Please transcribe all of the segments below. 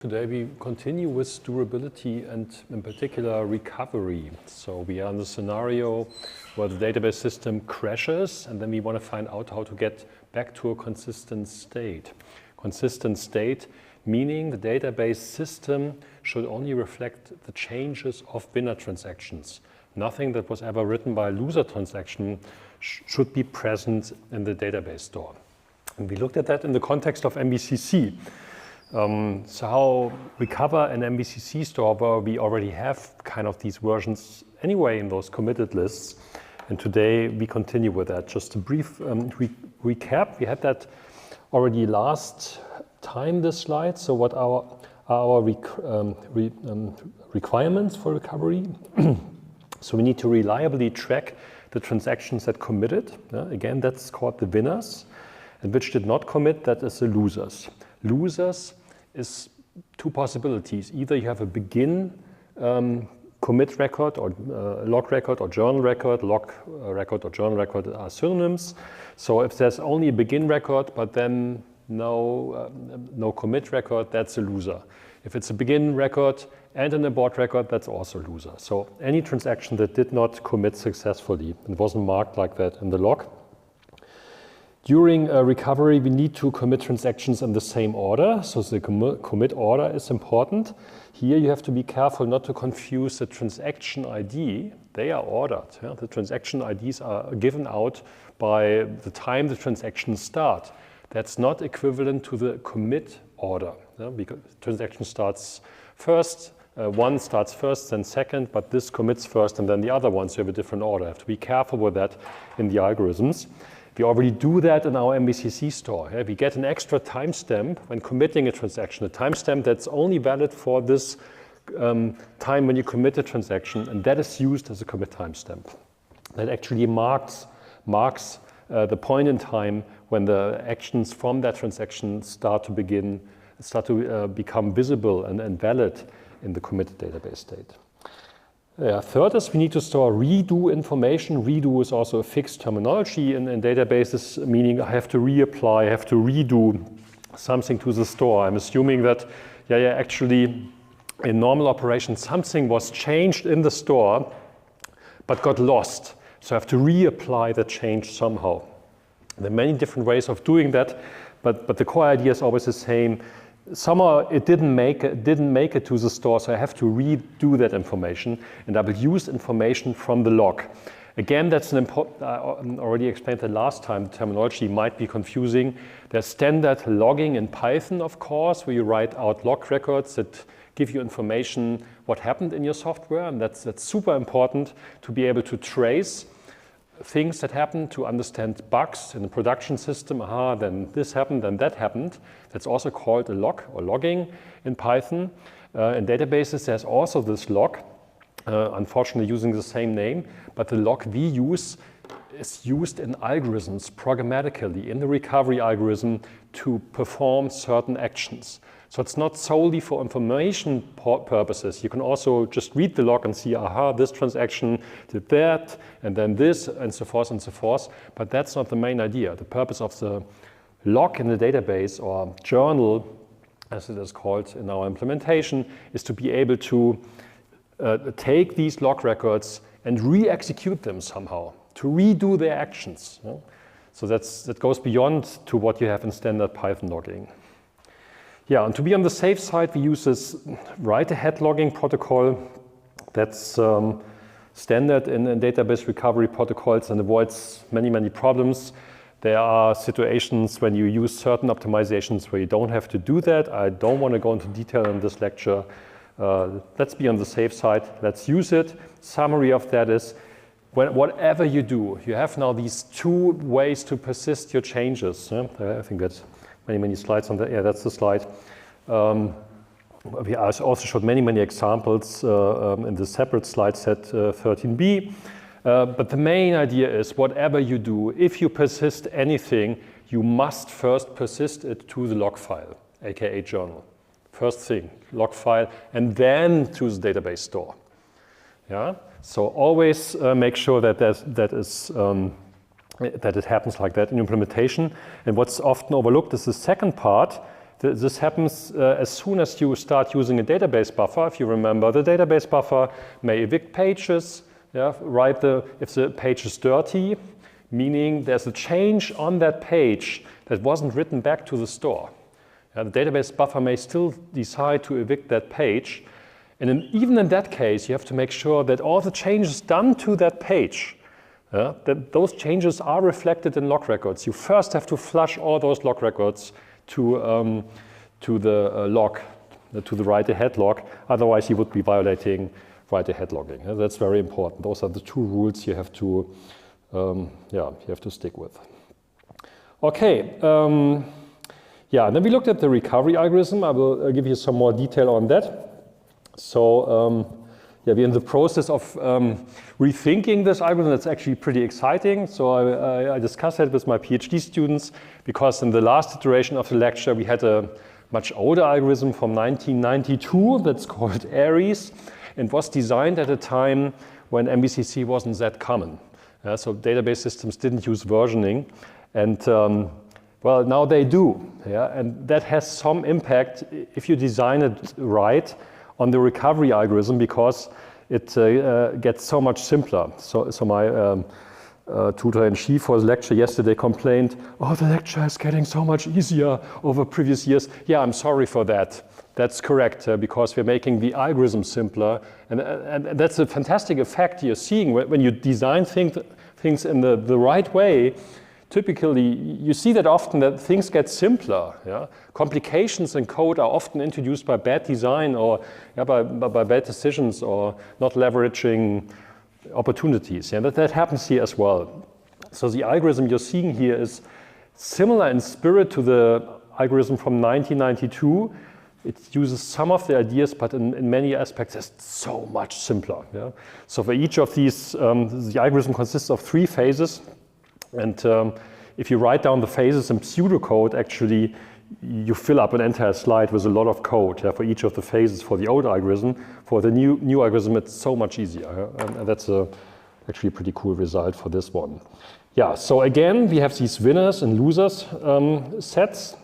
Today we continue with durability and in particular recovery. So we are in the scenario where the database system crashes and then we want to find out how to get back to a consistent state. Consistent state meaning the database system should only reflect the changes of winner transactions. Nothing that was ever written by a loser transaction should be present in the database store. And we looked at that in the context of MBCC. So how recover an MBCC store where we already have kind of these versions anyway in those committed lists. And today we continue with that. Just a brief recap. We had that already last time, this slide. So what are our requirements for recovery? So we need to reliably track the transactions that committed. Again, that's called the winners. And which did not commit, that is the losers. Losers is two possibilities. Either you have a begin commit record or log record or journal record. Log record or journal record are synonyms. So if there's only a begin record but then no commit record, that's a loser. If it's a begin record and an abort record, that's also a loser. So any transaction that did not commit successfully and wasn't marked like that in the log. During recovery, we need to commit transactions in the same order. So the commit order is important. Here you have to be careful not to confuse the transaction ID. They are ordered. Yeah? The transaction IDs are given out by the time the transactions start. That's not equivalent to the commit order. Yeah? Because transaction starts first, one starts first, then second, but this commits first and then the other one, so you have a different order. You have to be careful with that in the algorithms. We already do that in our MBCC store. Yeah? We get an extra timestamp when committing a transaction, a timestamp that's only valid for this time when you commit a transaction, and that is used as a commit timestamp. That actually marks the point in time when the actions from that transaction start to become visible and valid in the committed database state. Third is we need to store redo information. Redo is also a fixed terminology in databases, meaning I have to reapply, I have to redo something to the store. I'm assuming that, actually in normal operation, something was changed in the store, but got lost. So I have to reapply the change somehow. There are many different ways of doing that, but the core idea is always the same. Somehow it didn't make it to the store, so I have to redo that information, and I will use information from the log. Again, that's an important, I already explained that last time, the terminology might be confusing. There's standard logging in Python, of course, where you write out log records that give you information what happened in your software, and that's super important to be able to trace things that happen, to understand bugs in the production system. Then this happened, then that happened. That's also called a log or logging in Python. In databases, there's also this log, unfortunately using the same name, but the log we use is used in algorithms programmatically in the recovery algorithm to perform certain actions. So it's not solely for information purposes. You can also just read the log and see, this transaction did that, and then this, and so forth and so forth. But that's not the main idea. The purpose of the log in the database or journal, as it is called in our implementation, is to be able to take these log records and re-execute them somehow, to redo their actions. Yeah? So that goes beyond to what you have in standard Python logging. Yeah, and to be on the safe side, we use this write-ahead logging protocol that's standard in database recovery protocols and avoids many problems. There are situations when you use certain optimizations where you don't have to do that. I don't want to go into detail in this lecture. Let's be on the safe side. Let's use it. Summary of that is, whatever you do, you have now these two ways to persist your changes. I think that's many slides on that. Yeah, that's the slide. We also showed many examples in the separate slide set 13b. But the main idea is whatever you do, if you persist anything, you must first persist it to the log file, aka journal. First thing, log file, and then to the database store. Yeah. So always make sure that it happens like that in implementation. And what's often overlooked is the second part. This happens as soon as you start using a database buffer. If you remember, the database buffer may evict pages, yeah, if the page is dirty, meaning there's a change on that page that wasn't written back to the store. The database buffer may still decide to evict that page. And even in that case, you have to make sure that all the changes done to that page, that those changes are reflected in log records. You first have to flush all those log records to the log, to the write-ahead log. Otherwise, you would be violating write-ahead logging. That's very important. Those are the two rules you have to, you have to stick with. Okay. Yeah, and then we looked at the recovery algorithm. I will give you some more detail on that. So, yeah, we're in the process of rethinking this algorithm. That's actually pretty exciting. So I discussed that with my PhD students because in the last iteration of the lecture, we had a much older algorithm from 1992 that's called ARES and was designed at a time when MBCC wasn't that common. So database systems didn't use versioning. And well, now they do, yeah, and that has some impact if you design it right on the recovery algorithm because it gets so much simpler. So my tutor-in-chief for the lecture yesterday complained, oh, the lecture is getting so much easier over previous years. Yeah, I'm sorry for that. That's correct, because we're making the algorithm simpler, and that's a fantastic effect you're seeing when you design things in the right way. Typically, you see that often that things get simpler. Yeah? Complications in code are often introduced by bad design or by bad decisions or not leveraging opportunities. Yeah? That happens here as well. So the algorithm you're seeing here is similar in spirit to the algorithm from 1992. It uses some of the ideas, but in many aspects it's so much simpler. Yeah? So for each of these, the algorithm consists of 3 phases. And if you write down the phases in pseudocode, actually, you fill up an entire slide with a lot of code for each of the phases for the old algorithm. For the new algorithm, it's so much easier. And that's actually a pretty cool result for this one. Yeah, so again, we have these winners and losers sets.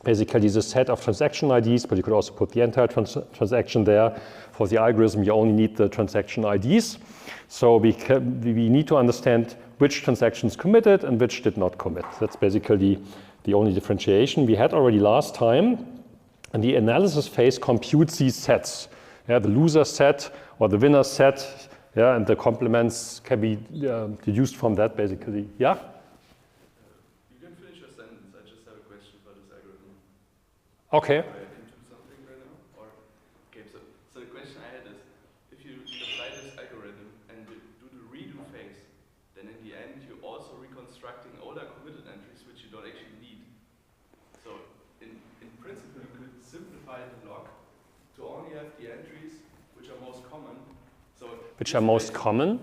Basically, the set of transaction IDs, but you could also put the entire transaction there. For the algorithm, you only need the transaction IDs. So we need to understand which transactions committed and which did not commit. That's basically the only differentiation we had already last time. And the analysis phase computes these sets. Yeah, the loser set or the winner set, yeah, and the complements can be deduced from that basically. Yeah? You can finish your sentence. I just have a question for this algorithm. Okay. Into something right now? Or, okay, so the question I had is, if you apply this algorithm and do the redo phase, then in the end you're also reconstructing older committed entries which you don't actually need. So in principle you could simplify the log to only have the entries which are most common. So which are most common?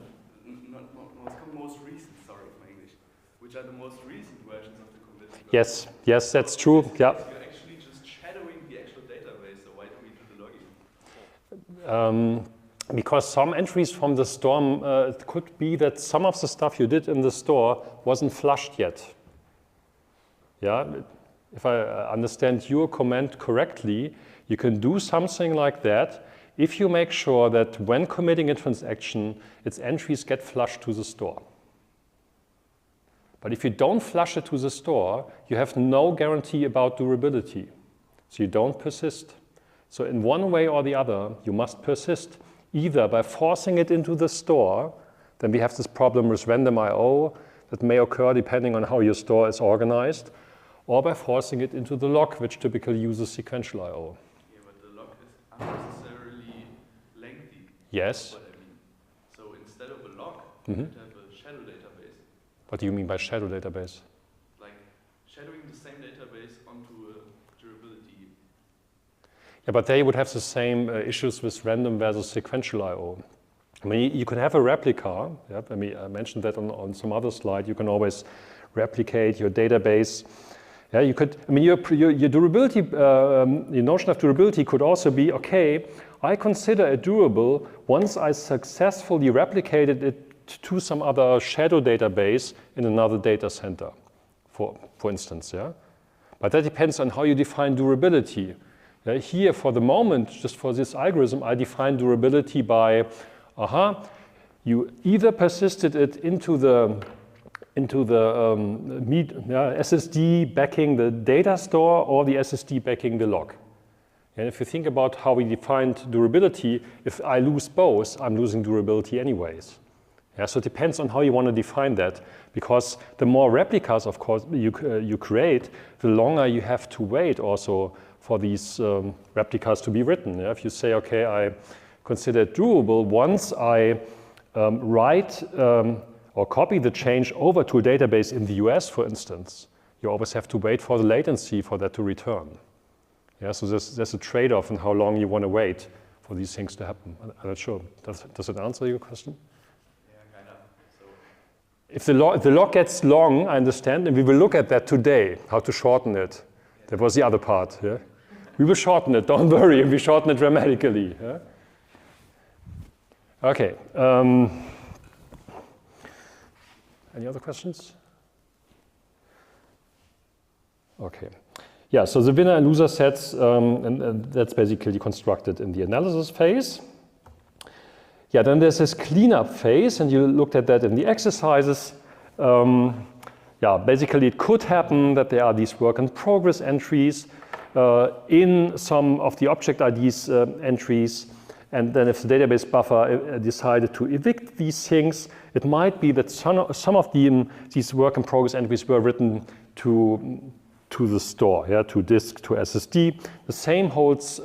Most recent, sorry, my English. Which are the most recent versions of the committed. Yes, that's true. Yeah. You're actually just shadowing the actual database, so why do we do the logging? Because some entries from the store, it could be that some of the stuff you did in the store wasn't flushed yet. Yeah, if I understand your comment correctly, you can do something like that if you make sure that when committing a transaction, its entries get flushed to the store. But if you don't flush it to the store, you have no guarantee about durability. So you don't persist. So in one way or the other, you must persist, either by forcing it into the store, then we have this problem with random I/O that may occur depending on how your store is organized, or by forcing it into the log, which typically uses sequential I/O. Yeah, but the log is unnecessarily lengthy. Yes. That's what I mean. So instead of a log, you could have a shadow database. What do you mean by shadow database? Like shadowing the same database onto a durability. Yeah, but they would have the same issues with random versus sequential I/O. I mean, you could have a replica. Yeah? I mean, I mentioned that on some other slide. You can always replicate your database. Yeah, you could. I mean, your durability, your notion of durability could also be, okay, I consider it durable once I successfully replicated it to some other shadow database in another data center, for instance. Yeah. But that depends on how you define durability. Here, for the moment, just for this algorithm, I define durability by, you either persisted it into the SSD backing the data store or the SSD backing the log. And if you think about how we defined durability, if I lose both, I'm losing durability anyways. So it depends on how you want to define that, because the more replicas, of course, you create, the longer you have to wait also for these replicas to be written. If you say, okay, I consider it durable, once I write or copy the change over to a database in the US, for instance, you always have to wait for the latency for that to return. So there's a trade-off in how long you want to wait for these things to happen. I'm not sure. Does it answer your question? Kind of. So if the log gets long, I understand, and we will look at that today, how to shorten it. That was the other part. Yeah? We will shorten it, don't worry, and we shorten it dramatically. Yeah? Okay. Any other questions? Okay. Yeah, so the winner and loser sets, and that's basically constructed in the analysis phase. Yeah, then there's this cleanup phase, and you looked at that in the exercises. Yeah, basically it could happen that there are these work in progress entries in some of the object IDs entries, and then if the database buffer decided to evict these things, it might be that some of these work in progress entries were written to the store, to disk, to SSD. The same holds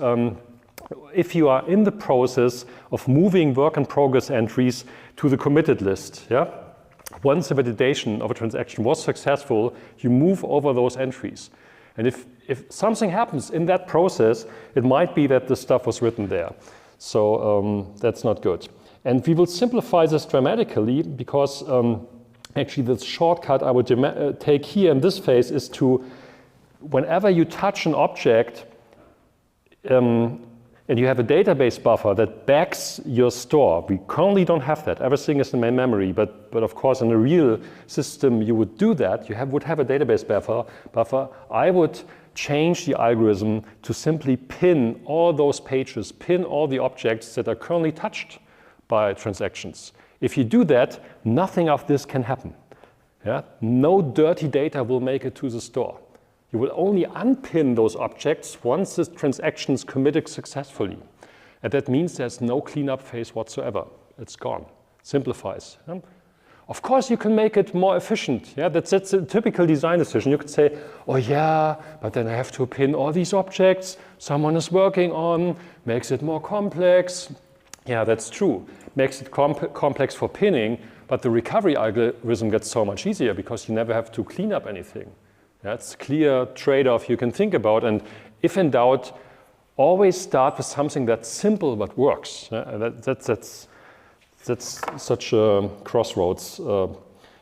if you are in the process of moving work in progress entries to the committed list. Once the validation of a transaction was successful, you move over those entries. And if something happens in that process, it might be that the stuff was written there. So that's not good. And we will simplify this dramatically because actually the shortcut I would take here in this phase is to, whenever you touch an object and you have a database buffer that backs your store, we currently don't have that. Everything is in main memory, but of course in a real system you would do that. You would have a database buffer. I would change the algorithm to simply pin all those pages, pin all the objects that are currently touched by transactions. If you do that, nothing of this can happen. No dirty data will make it to the store. You will only unpin those objects once the transaction is committed successfully. And that means there's no cleanup phase whatsoever. It's gone. Simplifies. Of course, you can make it more efficient. That's a typical design decision. You could say, oh yeah, but then I have to pin all these objects someone is working on, makes it more complex. Yeah, that's true. Makes it complex for pinning, but the recovery algorithm gets so much easier because you never have to clean up anything. That's a clear trade-off you can think about. And if in doubt, always start with something that's simple but works. That's such a crossroads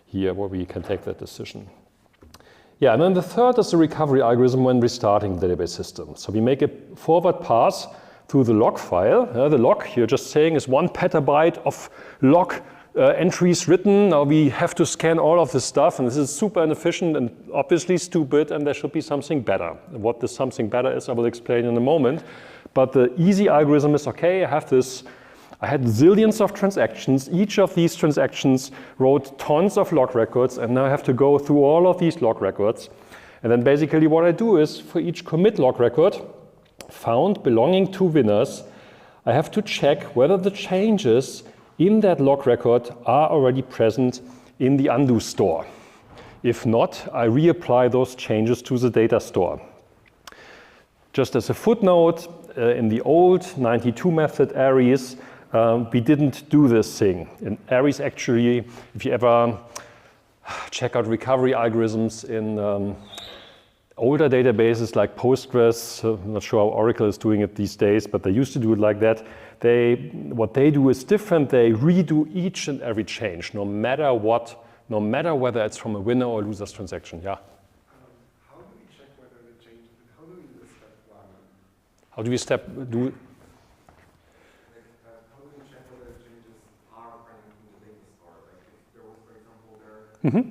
here where we can take that decision. Yeah, and then the third is the recovery algorithm when restarting the database system. So we make a forward pass through the log file. The log, you're just saying, is 1 petabyte of log entries written. Now we have to scan all of this stuff, and this is super inefficient and obviously stupid, and there should be something better. What this something better is, I will explain in a moment. But the easy algorithm is, okay, I had zillions of transactions. Each of these transactions wrote tons of log records, and now I have to go through all of these log records. And then basically what I do is, for each commit log record found belonging to winners, I have to check whether the changes in that log record are already present in the undo store. If not, I reapply those changes to the data store. Just as a footnote, in the old 92 method Aries, we didn't do this thing. In Aries, actually, if you ever check out recovery algorithms in older databases like Postgres, I'm not sure how Oracle is doing it these days, but they used to do it like that. What they do is different. They redo each and every change, no matter what, no matter whether it's from a winner or loser's transaction. Yeah. How do we check whether the change? How do we do step one? How do we do? How do we check whether the changes are running in the data store? Like if there was, for example, there.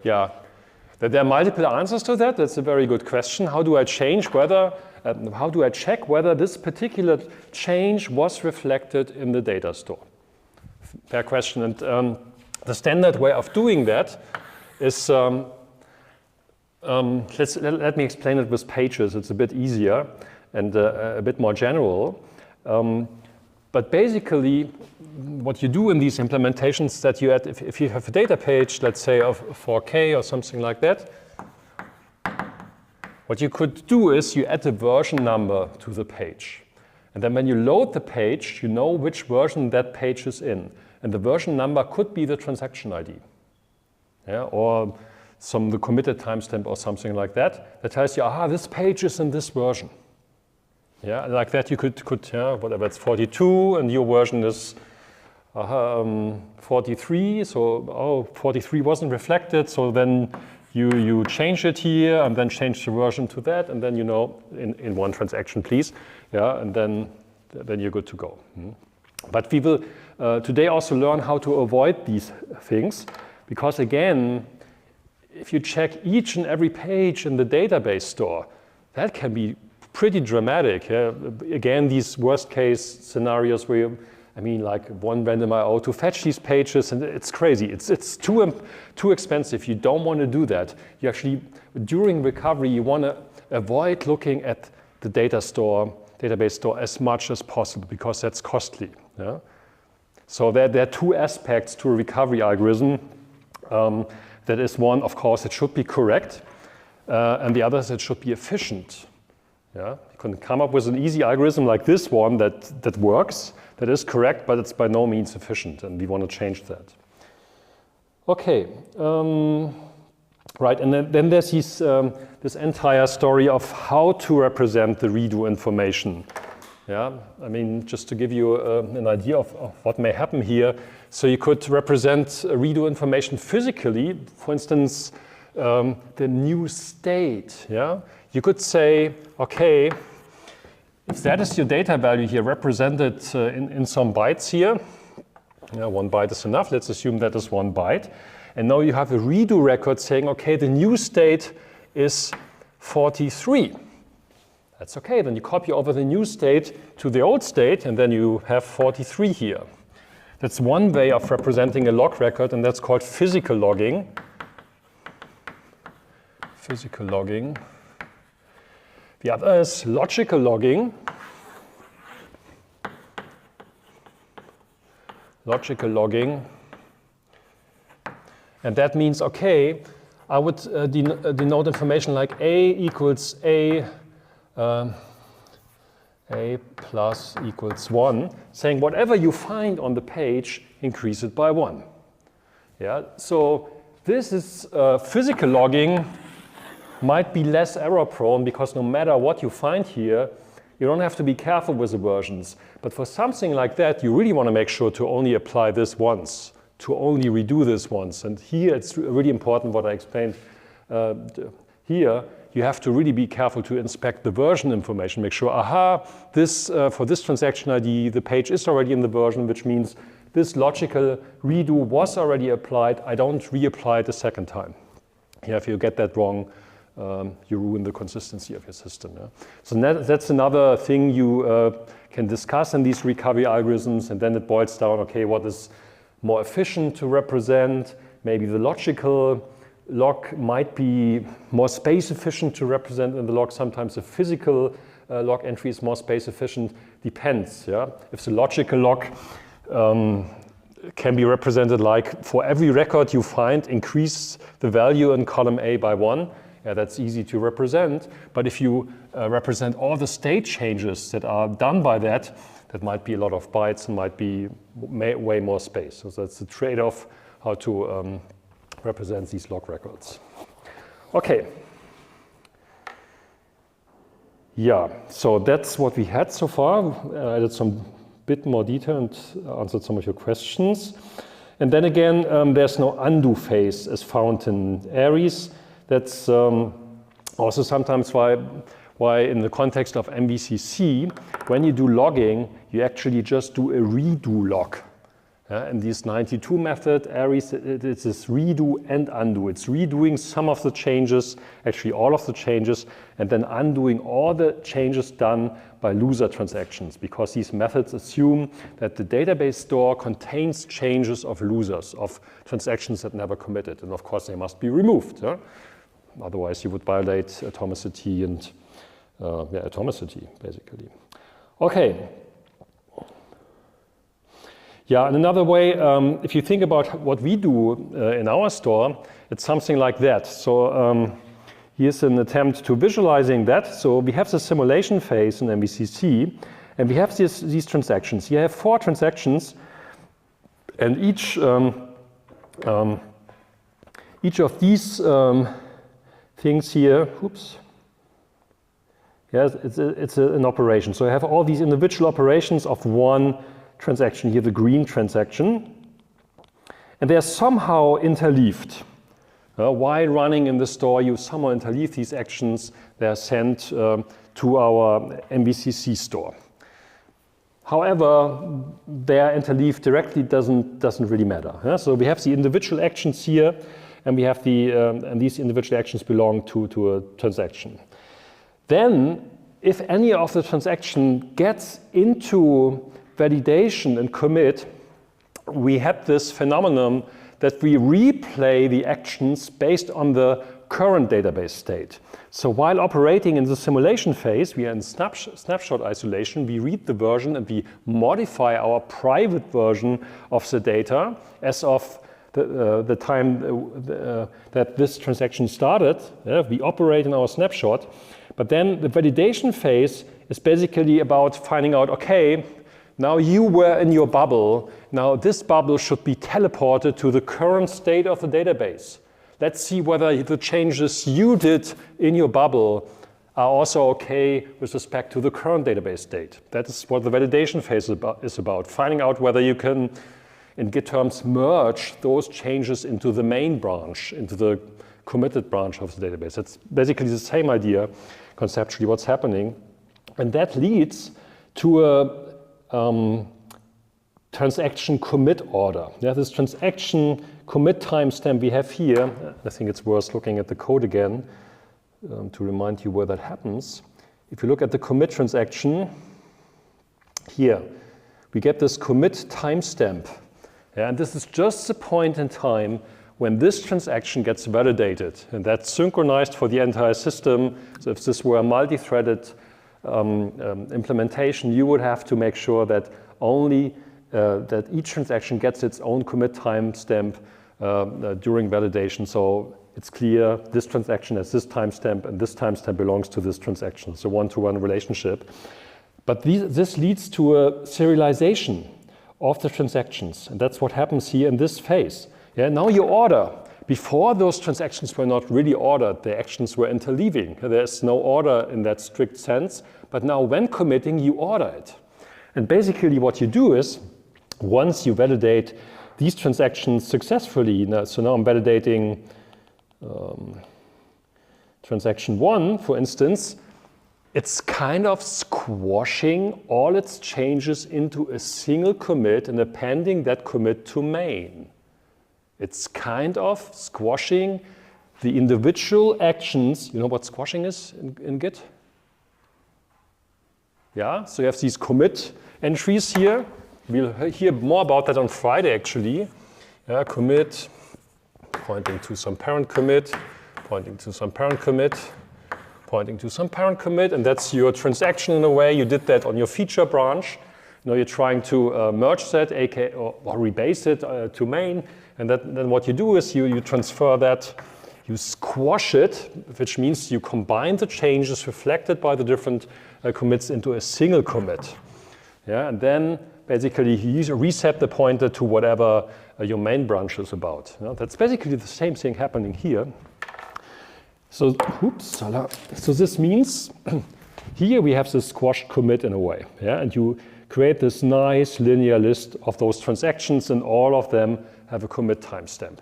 yeah, there are multiple answers to that. That's a very good question. How do I change whether, how do I check whether this particular change was reflected in the data store? Fair question. And the standard way of doing that is, let me explain it with pages. It's a bit easier and a bit more general. But basically, what you do in these implementations that you add, if you have a data page, let's say of 4K or something like that, what you could do is you add a version number to the page. And then when you load the page, you know which version that page is in. And the version number could be the transaction ID, yeah, or the committed timestamp or something like that. That tells you, aha, this page is in this version. Yeah, like that you could yeah, whatever, it's 42 and your version is 43, so 43 wasn't reflected, so then you change it here and then change the version to that, and then you know in one transaction, please, yeah, and then you're good to go. But we will today also learn how to avoid these things, because again, if you check each and every page in the database store, that can be pretty dramatic. Yeah? Again, these worst case scenarios where you, I mean, like one random IO to fetch these pages, and it's crazy. It's too expensive. You don't want to do that. You actually, during recovery, you want to avoid looking at the database store as much as possible, because that's costly. Yeah? So there are two aspects to a recovery algorithm. That is one, of course, it should be correct, and the other is it should be efficient. Yeah? You can come up with an easy algorithm like this one that works, that is correct, but it's by no means efficient, and we want to change that. Okay, right, and then there's this entire story of how to represent the redo information. Yeah, I mean, just to give you an idea of what may happen here. So you could represent redo information physically, for instance, the new state. Yeah, you could say, okay, if that is your data value here represented in some bytes here, yeah, 1 byte is enough. Let's assume that is 1 byte. And now you have a redo record saying, okay, the new state is 43. That's okay, then you copy over the new state to the old state, and then you have 43 here. That's one way of representing a log record, and that's called physical logging. Physical logging. The other is logical logging. Logical logging. And that means, okay, I would denote information like A equals A plus equals 1, saying whatever you find on the page, increase it by 1. Yeah, so this is physical logging, might be less error prone, because no matter what you find here, you don't have to be careful with the versions. But for something like that, you really want to make sure to only apply this once, to only redo this once. And here it's really important what I explained here. You have to really be careful to inspect the version information, make sure, aha, this for this transaction ID, the page is already in the version, which means this logical redo was already applied. I don't reapply it a second time. Yeah, if you get that wrong, you ruin the consistency of your system. Yeah? So that's another thing you can discuss in these recovery algorithms, and then it boils down, okay, what is more efficient to represent? Maybe the logical log might be more space efficient to represent in the log. Sometimes the physical log entry is more space efficient. Depends. Yeah? If the logical log can be represented like for every record you find, increase the value in column A by 1. Yeah, that's easy to represent. But if you represent all the state changes that are done by that, that might be a lot of bytes and might be way more space. So that's the trade-off, how to represent these log records. Okay. Yeah, so that's what we had so far. I added some bit more detail and answered some of your questions. And then again, there's no undo phase as found in Aries. That's also sometimes why in the context of MVCC, when you do logging, you actually just do a redo log. In this 92 method, Aries, it's this redo and undo. It's redoing some of the changes, actually all of the changes, and then undoing all the changes done by loser transactions, because these methods assume that the database store contains changes of losers, of transactions that never committed. And of course, they must be removed. Otherwise, you would violate atomicity and atomicity, basically. Okay. Yeah, and another way, if you think about what we do in our store, it's something like that. So here's an attempt to visualizing that. So we have the simulation phase in MVCC, and we have these transactions. You have 4 transactions, and each of these things here, it's an operation. So I have all these individual operations of one transaction here, the green transaction, and they're somehow interleaved. While running in the store, you somehow interleave these actions. They're sent to our MVCC store. However, they're interleaved directly doesn't really matter. So we have the individual actions here, and we have and these individual actions belong to a transaction. Then, if any of the transaction gets into validation and commit, we have this phenomenon that we replay the actions based on the current database state. So while operating in the simulation phase, we are in snapshot isolation, we read the version and we modify our private version of the data as of the time that this transaction started. We operate in our snapshot, but then the validation phase is basically about finding out, okay, now you were in your bubble. Now this bubble should be teleported to the current state of the database. Let's see whether the changes you did in your bubble are also okay with respect to the current database state. That is what the validation phase is about, finding out whether you can, in Git terms, merge those changes into the main branch, into the committed branch of the database. It's basically the same idea, conceptually, what's happening. And that leads to a transaction commit order. This transaction commit timestamp we have here, I think it's worth looking at the code again to remind you where that happens. If you look at the commit transaction, here, we get this commit timestamp. And this is just the point in time when this transaction gets validated. And that's synchronized for the entire system. So if this were a multi-threaded implementation, you would have to make sure that only that each transaction gets its own commit timestamp during validation. So it's clear this transaction has this timestamp and this timestamp belongs to this transaction. It's a one-to-one relationship. But this leads to a serialization of the transactions. And that's what happens here in this phase. Now you order. Before, those transactions were not really ordered. The actions were interleaving. There's no order in that strict sense. But now when committing, you order it. And basically what you do is, once you validate these transactions successfully, so now I'm validating transaction 1, for instance, it's kind of squashing all its changes into a single commit and appending that commit to main. It's kind of squashing the individual actions. You know what squashing is in Git? Yeah, so you have these commit entries here. We'll hear more about that on Friday, actually. Commit, pointing to some parent commit, pointing to some parent commit, pointing to some parent commit, and that's your transaction in a way. You did that on your feature branch. Now you're trying to merge that, or rebase it to main. And then what you do is you transfer that, you squash it, which means you combine the changes reflected by the different commits into a single commit. And then basically you reset the pointer to whatever your main branch is about. That's basically the same thing happening here. So, so this means here we have this squashed commit in a way. And you create this nice linear list of those transactions, and all of them have a commit timestamp.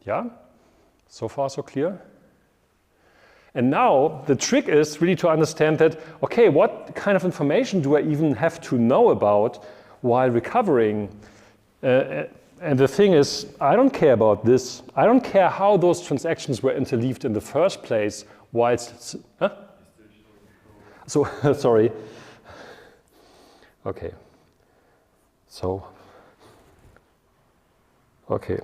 Yeah? So far, so clear? And now the trick is really to understand that, okay, what kind of information do I even have to know about while recovering And the thing is, I don't care about this. I don't care how those transactions were interleaved in the first place. Whilst, huh? So, sorry. Okay. So, okay.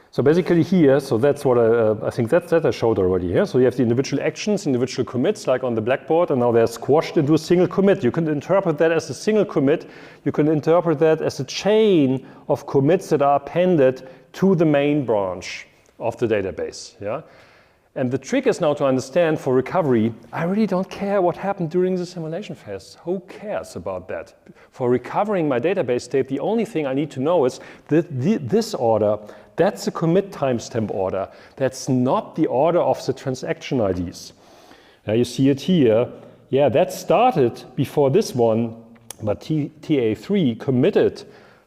So basically here, so that's what I think that I showed already here. So you have the individual actions, individual commits, like on the blackboard, and now they're squashed into a single commit. You can interpret that as a single commit. You can interpret that as a chain of commits that are appended to the main branch of the database. Yeah? And the trick is now to understand for recovery, I really don't care what happened during the simulation phase. Who cares about that? For recovering my database state, the only thing I need to know is that this order, that's a commit timestamp order. That's not the order of the transaction IDs. Now you see it here. Yeah, that started before this one, but TA3 committed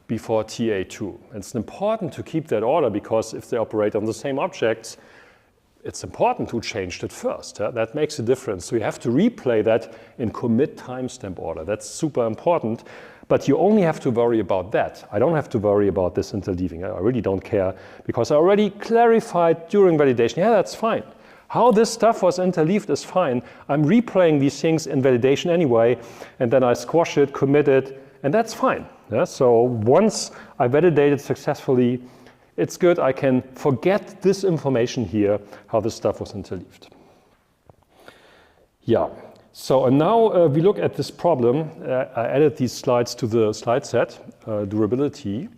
before TA2. It's important to keep that order because if they operate on the same objects, it's important to change it first. That makes a difference. So you have to replay that in commit timestamp order. That's super important. But you only have to worry about that. I don't have to worry about this interleaving. I really don't care because I already clarified during validation. Yeah, that's fine. How this stuff was interleaved is fine. I'm replaying these things in validation anyway, and then I squash it, commit it, and that's fine. Yeah? So once I validated successfully, it's good. I can forget this information here, how this stuff was interleaved. Yeah. So and now we look at this problem. I added these slides to the slide set, durability.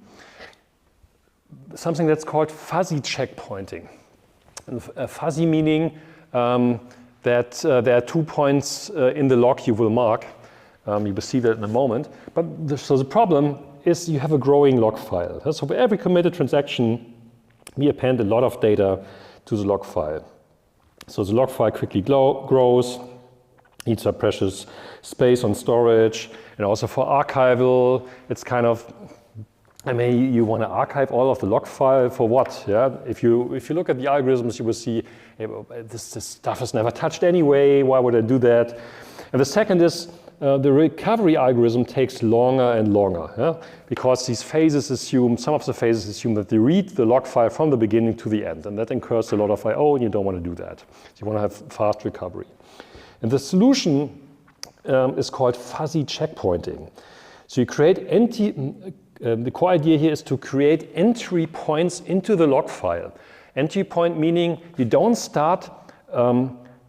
Something that's called fuzzy checkpointing. Fuzzy meaning that there are 2 points in the log you will mark. You will see that in a moment. But so the problem is you have a growing log file. So for every committed transaction, we append a lot of data to the log file. So the log file quickly grows, needs a precious space on storage, and also for archival, it's kind of, I mean, you want to archive all of the log file for what? Yeah. If you look at the algorithms, you will see hey, this stuff is never touched anyway. Why would I do that? And the second is the recovery algorithm takes longer and longer, yeah? Because these phases assume, some of the phases assume that they read the log file from the beginning to the end, and that incurs a lot of I/O, and you don't want to do that. So you want to have fast recovery. And the solution is called fuzzy checkpointing. So you create the core idea here is to create entry points into the log file. Entry point meaning you don't start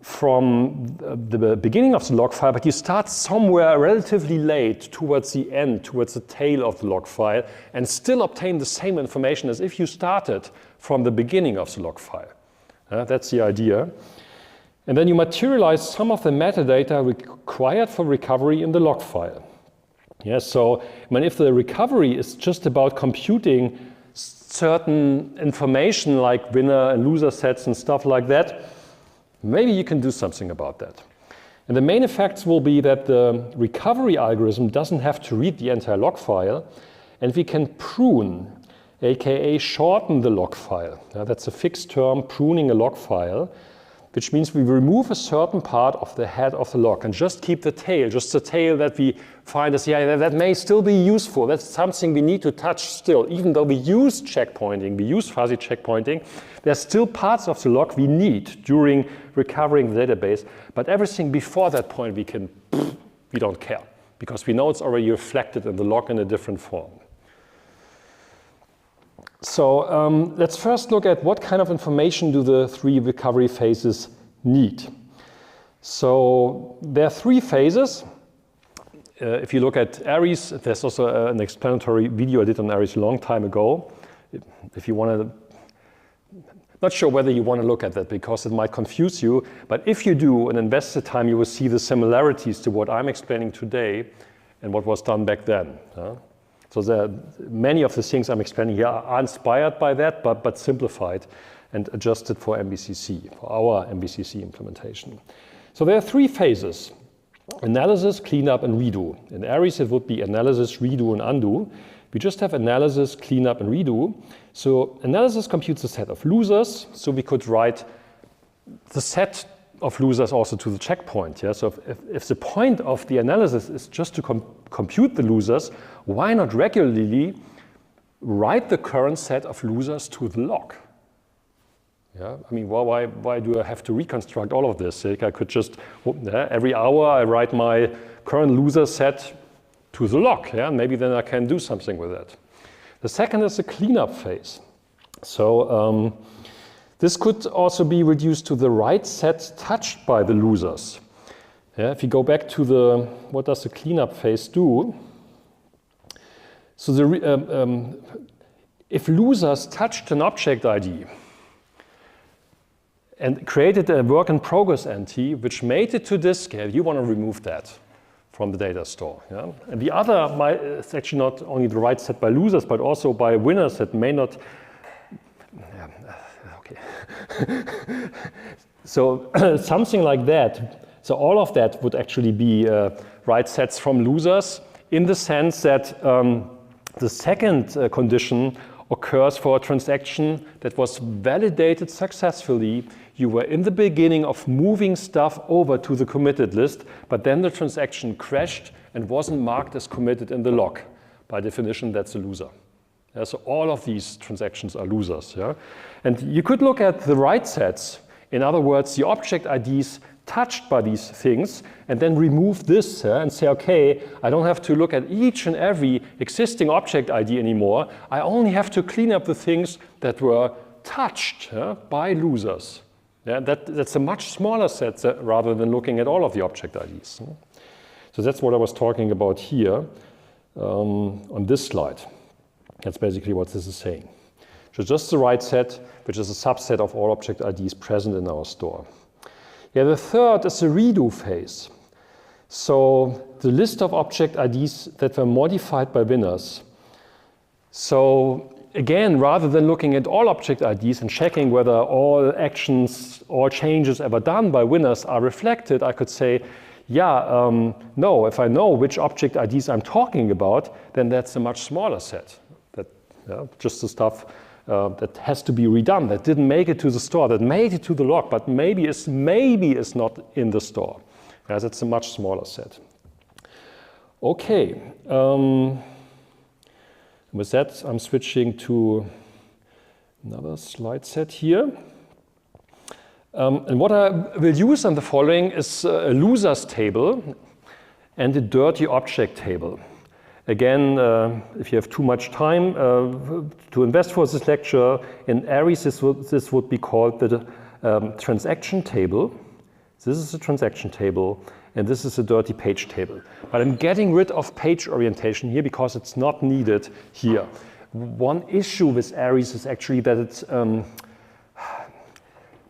from the beginning of the log file, but you start somewhere relatively late towards the end, towards the tail of the log file, and still obtain the same information as if you started from the beginning of the log file. That's the idea. And then you materialize some of the metadata required for recovery in the log file. Yeah, so I mean, if the recovery is just about computing certain information like winner and loser sets and stuff like that, maybe you can do something about that. And the main effects will be that the recovery algorithm doesn't have to read the entire log file, and we can prune, aka shorten the log file. That's a fixed term, pruning a log file, which means we remove a certain part of the head of the log and just keep the tail, just the tail that we find as, yeah, that may still be useful. That's something we need to touch still. Even though we use checkpointing, we use fuzzy checkpointing, there's still parts of the log we need during recovering the database. But everything before that point, we don't care because we know it's already reflected in the log in a different form. So let's first look at what kind of information do the 3 recovery phases need. So there are 3 phases. If you look at Aries, there's also an explanatory video I did on Aries a long time ago. If you want to, not sure whether you want to look at that because it might confuse you, but if you do and invest the time, you will see the similarities to what I'm explaining today and what was done back then. So many of the things I'm explaining here are inspired by that, but simplified and adjusted for MBCC, for our MBCC implementation. So there are 3 phases: analysis, cleanup, and redo. In Aries, it would be analysis, redo, and undo. We just have analysis, cleanup, and redo. So analysis computes a set of losers. So we could write the set of losers also to the checkpoint. Yeah? So if the point of the analysis is just to compute the losers, why not regularly write the current set of losers to the log? Yeah? I mean, why do I have to reconstruct all of this? Like I could just, every hour I write my current loser set to the log. Yeah? Maybe then I can do something with it. The second is the cleanup phase. So this could also be reduced to the write set touched by the losers. Yeah, if you go back to the, what does the cleanup phase do? So if losers touched an object ID and created a work in progress entity which made it to disk, you want to remove that from the data store. Yeah? And the other is actually not only the write set by losers, but also by winners that may not. Okay. So something like that. So all of that would actually be write sets from losers in the sense that the second condition occurs for a transaction that was validated successfully. You were in the beginning of moving stuff over to the committed list, but then the transaction crashed and wasn't marked as committed in the log. By definition, that's a loser. Yeah, so all of these transactions are losers. Yeah? And you could look at the write sets, in other words, the object IDs touched by these things, and then remove this and say, okay, I don't have to look at each and every existing object ID anymore. I only have to clean up the things that were touched by losers. Yeah, that's a much smaller set rather than looking at all of the object IDs. So that's what I was talking about here on this slide. That's basically what this is saying. So just the write set, which is a subset of all object IDs present in our store. Yeah, the third is the redo phase. So the list of object IDs that were modified by winners. So again, rather than looking at all object IDs and checking whether all actions or changes ever done by winners are reflected, I could say, yeah, no, if I know which object IDs I'm talking about, then that's a much smaller set. Just the stuff that has to be redone, that didn't make it to the store, that made it to the log, but maybe is not in the store. As it's a much smaller set. Okay. With that, I'm switching to another slide set here. And what I will use on the following is a losers table and a dirty object table. Again, if you have too much time to invest for this lecture, in Aries this would be called the transaction table. This is a transaction table, and this is a dirty page table. But I'm getting rid of page orientation here because it's not needed here. One issue with Aries is actually that it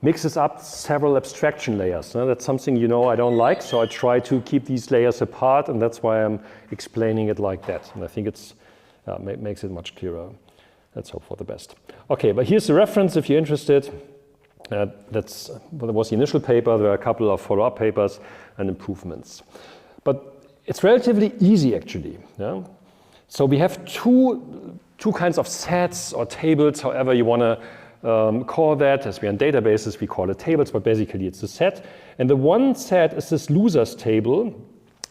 mixes up several abstraction layers. That's something I don't like, so I try to keep these layers apart, and that's why I'm explaining it like that. And I think it's makes it much clearer. Let's hope for the best. Okay, but here's the reference if you're interested. That was the initial paper. There are a couple of follow-up papers and improvements. But it's relatively easy, actually. Yeah? So we have two kinds of sets or tables, however you want to call that. As we're in databases, we call it tables, but basically it's a set. And the one set is this losers table.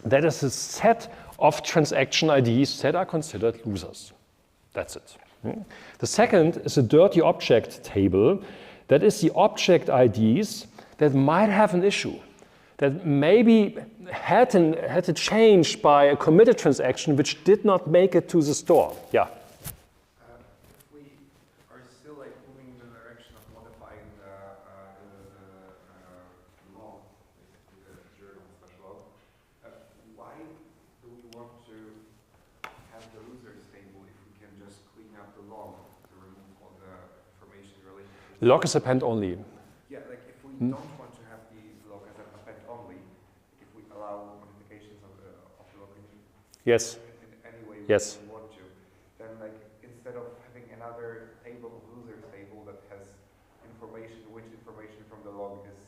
That is a set of transaction IDs that are considered losers. That's it. The second is a dirty object table. That is the object IDs that might have an issue, that maybe had a change by a committed transaction which did not make it to the store. Yeah. If we are still moving in the direction of modifying the law, basically the German/law, why do we want to have the losers table if we can just clean up the log to remove all the information related to The log is append only. Yeah, like if we don't want to have the log as an append only, if we allow modifications of the log Yes. in any way Yes. we want to, then instead of having another table of losers table that has information, which information from the log is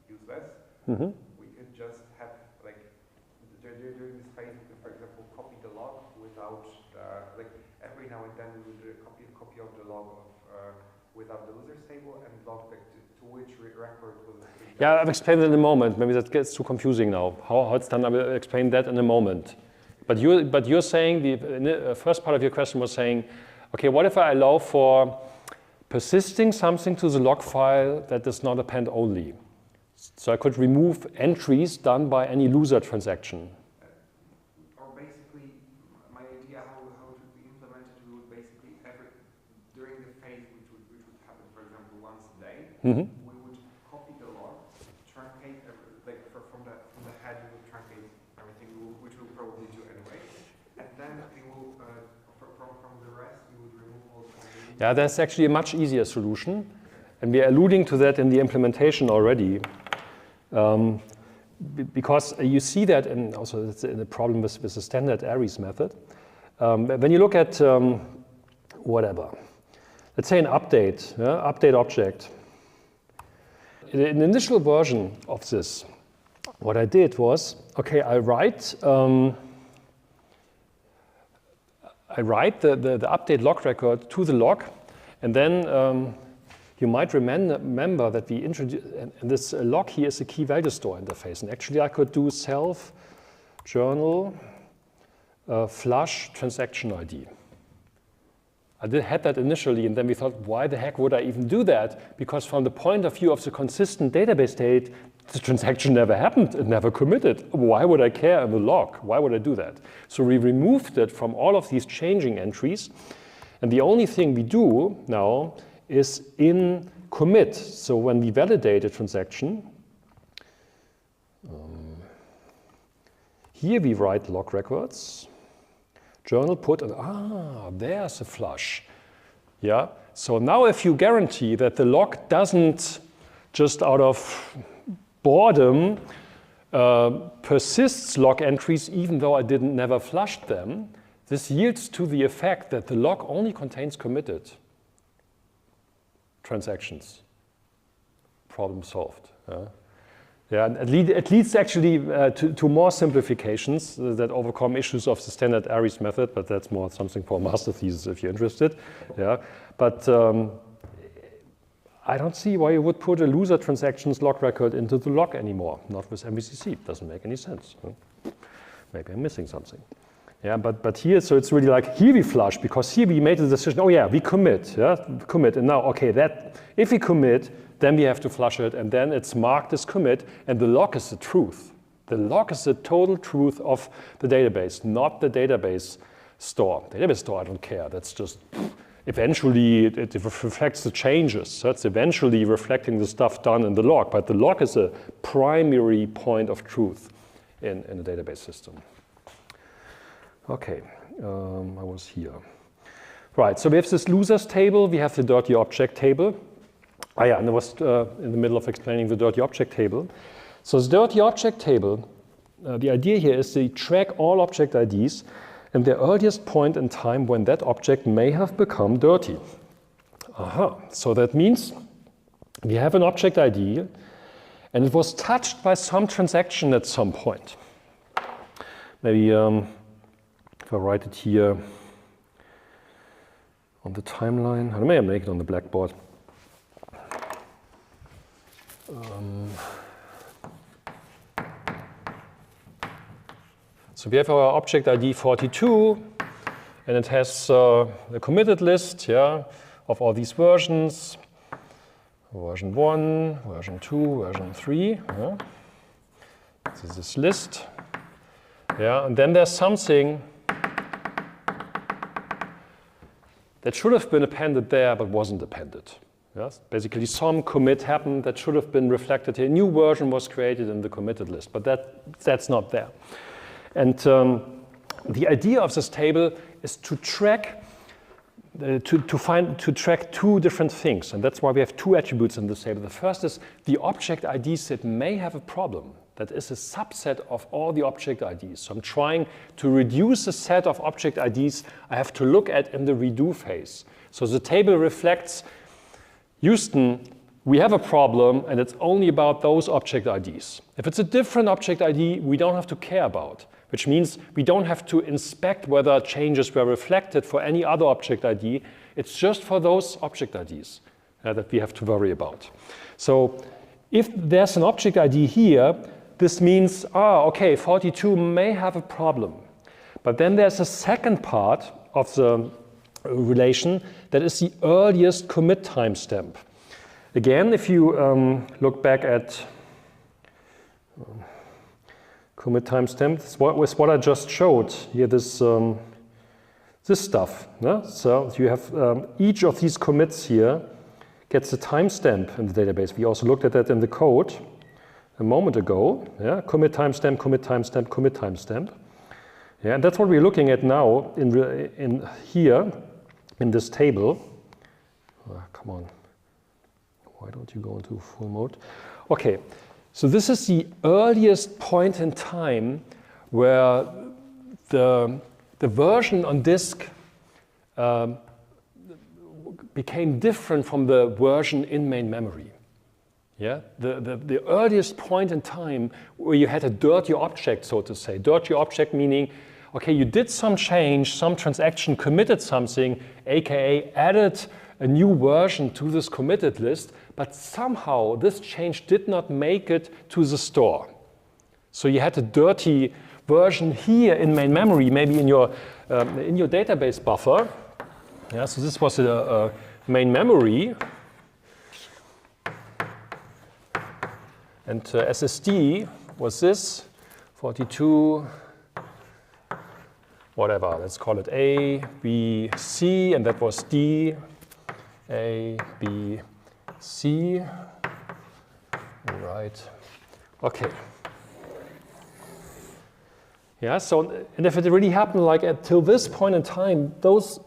useless, we could just have during this phase we could, for example, copy the log without every now and then we would do a copy of the log of without the users table and log to which record was it. Yeah, I've explained it in a moment. Maybe that gets too confusing now. How it's done, I will explain that in a moment. But you're saying, the first part of your question was saying, okay, what if I allow for persisting something to the log file that does not append only? So I could remove entries done by any loser transaction. Or basically, my idea how it would be implemented, we would basically during the phase which would happen, for example, once a day, we would copy the log, truncate from the head, we would truncate everything, which we'll probably do anyway, and then we will from the rest we would remove all the. Yeah, that's actually a much easier solution, and we are alluding to that in the implementation already. Because you see that, and also it's in the problem with the standard Aries method. When you look at whatever, let's say an update, update object. In the initial version of this, what I did was, okay, I write the update log record to the log, and then you might remember that we introduced, and this log here is a key value store interface. And actually I could do self journal flush transaction ID. I had that initially, and then we thought, why the heck would I even do that? Because from the point of view of the consistent database state, the transaction never happened, it never committed. Why would I care in the log? Why would I do that? So we removed it from all of these changing entries. And the only thing we do now is in commit. So when we validate a transaction, here we write log records, journal put, and there's a flush. Yeah. So now if you guarantee that the log doesn't just out of boredom persists log entries even though I never flushed them, this yields to the effect that the log only contains committed transactions. Problem solved. Yeah, and it leads actually to more simplifications that overcome issues of the standard Aries method, but that's more something for a master thesis if you're interested. Yeah, but I don't see why you would put a loser transactions log record into the log anymore, not with MVCC. It doesn't make any sense. Maybe I'm missing something. Yeah, but here, so it's really like, here we flush, because here we made the decision, oh yeah, we commit, and now, okay, that, if we commit, then we have to flush it, and then it's marked as commit, and the log is the truth. The log is the total truth of the database, not the database store. Database store, I don't care, that's just, eventually it reflects the changes, so it's eventually reflecting the stuff done in the log, but the log is a primary point of truth in a database system. Okay, I was here. Right, so we have this losers table, we have the dirty object table. Yeah, and I was in the middle of explaining the dirty object table. So the dirty object table, the idea here is to track all object IDs and the earliest point in time when that object may have become dirty. So that means we have an object ID and it was touched by some transaction at some point. Maybe if I write it here on the timeline, I may make it on the blackboard. So we have our object ID 42, and it has the committed list, of all these versions. Version 1, version 2, version 3. This is this list. And then there's something that should have been appended there but wasn't appended. Yes? Basically, some commit happened that should have been reflected here. A new version was created in the committed list, but that's not there. And the idea of this table is to track to track two different things, and that's why we have two attributes in this table. The first is the object IDs that may have a problem. That is a subset of all the object IDs. So I'm trying to reduce the set of object IDs I have to look at in the redo phase. So the table reflects, Houston, we have a problem and it's only about those object IDs. If it's a different object ID, we don't have to care about, which means we don't have to inspect whether changes were reflected for any other object ID. It's just for those object IDs. that we have to worry about. So if there's an object ID here, this means, okay, 42 may have a problem. But then there's a second part of the relation that is the earliest commit timestamp. Again, if you look back at commit timestamp, this was what I just showed here, this stuff. Yeah? So you have each of these commits here gets a timestamp in the database. We also looked at that in the code a moment ago. Yeah? Commit timestamp, commit timestamp, commit timestamp. Yeah, and that's what we're looking at now in here in this table. Come on, why don't you go into full mode? Okay, so this is the earliest point in time where the version on disk became different from the version in main memory. Yeah, the earliest point in time where you had a dirty object, so to say. Dirty object meaning, okay, you did some change, some transaction committed something, aka added a new version to this committed list, but somehow this change did not make it to the store. So you had a dirty version here in main memory, maybe in your database buffer. Yeah, so this was a main memory. And SSD was this, 42, whatever, let's call it A, B, C, and that was D, A, B, C. All right, okay. Yeah, so, and if it really happened like until this point in time, those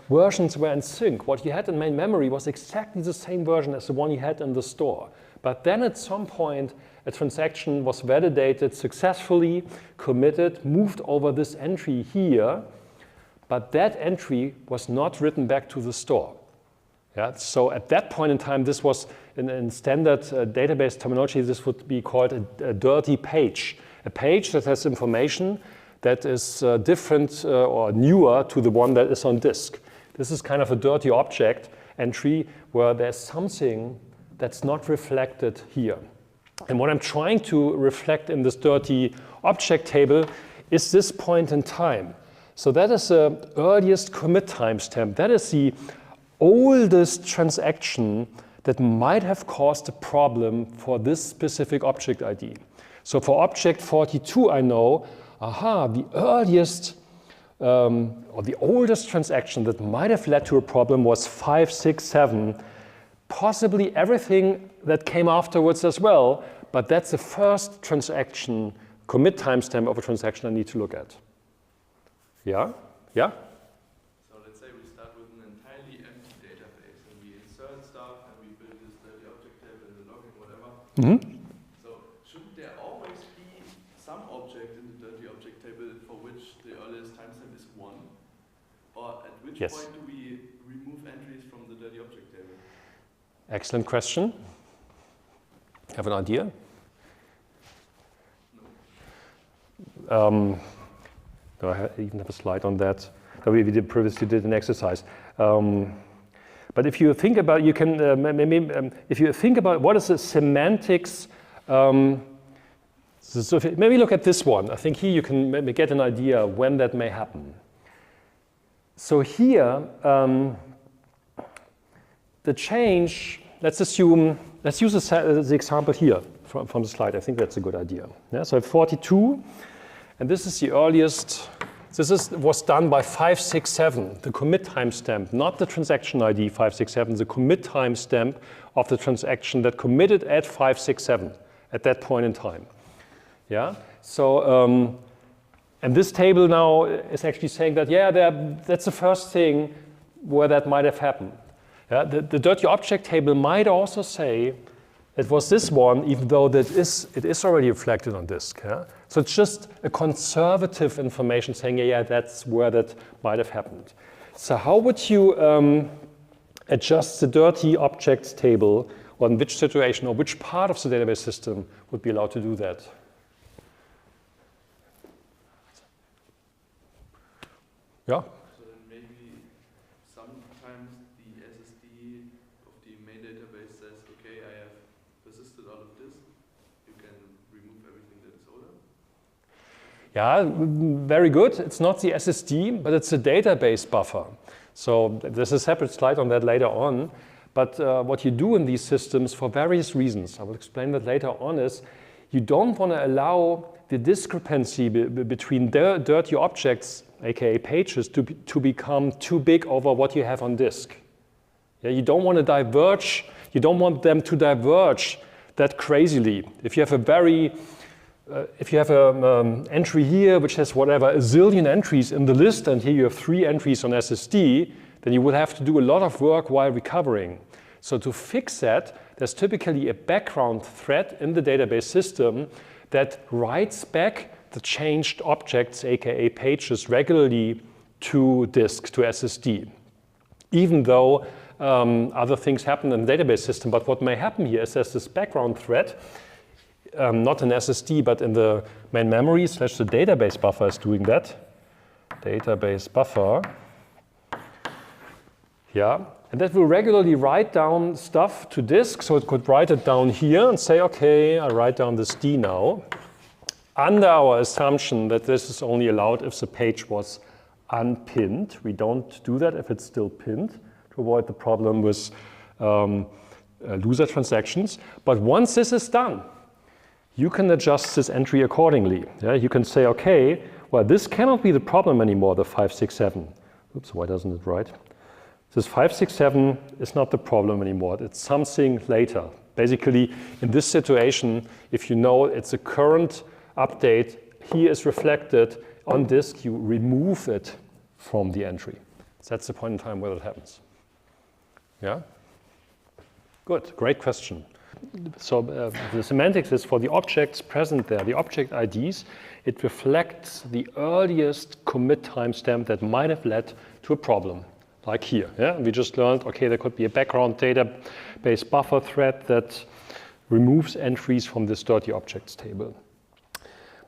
versions were in sync. What you had in main memory was exactly the same version as the one you had in the store. But then at some point, a transaction was validated, successfully committed, moved over this entry here, but that entry was not written back to the store. Yeah, so at that point in time, this was, in standard database terminology, this would be called a dirty page. A page that has information that is different or newer to the one that is on disk. This is kind of a dirty object entry where there's something that's not reflected here. And what I'm trying to reflect in this dirty object table is this point in time. So that is the earliest commit timestamp. That is the oldest transaction that might have caused a problem for this specific object ID. So for object 42, I know, the earliest or the oldest transaction that might have led to a problem was 567. Possibly everything that came afterwards as well, but that's the first transaction, commit timestamp of a transaction I need to look at. Yeah? Yeah? So let's say we start with an entirely empty database and we insert stuff and we build this dirty object table and the logging, whatever. Mm-hmm. So shouldn't there always be some object in the dirty object table for which the earliest timestamp is 1? Or at which point do we remove entries from the dirty object table? Excellent question. Have an idea? No. No, I even have a slide on that. We previously did an exercise. But if you think about, you can if you think about what is the semantics. So maybe look at this one. I think here you can maybe get an idea when that may happen. So here, the change. Let's use the example here from the slide. I think that's a good idea. Yeah, so I have 42, and this is the earliest. This was done by 567, the commit timestamp, not the transaction ID 567, the commit timestamp of the transaction that committed at 567 at that point in time. Yeah. So, and this table now is actually saying that that's the first thing where that might have happened. Yeah, the dirty object table might also say it was this one, even though it is already reflected on disk. Yeah? So it's just a conservative information saying, that's where that might have happened. So how would you adjust the dirty objects table, or in which situation or which part of the database system would be allowed to do that? Yeah? So then maybe sometimes the SSD of the database says, okay, I have persisted all of this, you can remove everything that is older? Yeah, very good. It's not the SSD, but it's a database buffer. So there's a separate slide on that later on. But what you do in these systems for various reasons, I will explain that later on, is you don't want to allow the discrepancy between dirty objects, aka pages, to become too big over what you have on disk. Yeah, you don't want to diverge, you don't want them to diverge that crazily. If you have a very if you have an entry here which has whatever, a zillion entries in the list, and here you have 3 entries on SSD, then you will have to do a lot of work while recovering. So to fix that, there's typically a background thread in the database system that writes back the changed objects, aka pages, regularly to disk, to SSD. Even though other things happen in the database system, but what may happen here is there's this background thread, not in SSD, but in the main memory / the database buffer is doing that. Database buffer. Yeah, and that will regularly write down stuff to disk. So it could write it down here and say, okay, I write down this D now. Under our assumption that this is only allowed if the page was unpinned. We don't do that if it's still pinned to avoid the problem with loser transactions. But once this is done, you can adjust this entry accordingly. Yeah? You can say, okay, well, this cannot be the problem anymore, the 567. Oops, why doesn't it write? This 567 is not the problem anymore. It's something later. Basically, in this situation, if you know it's a current update, here is reflected on disk, you remove it from the entry. So that's the point in time where that happens. Yeah? Good, great question. So the semantics is for the objects present there, the object IDs, it reflects the earliest commit timestamp that might have led to a problem, like here. Yeah? We just learned, okay, there could be a background database buffer thread that removes entries from this dirty objects table.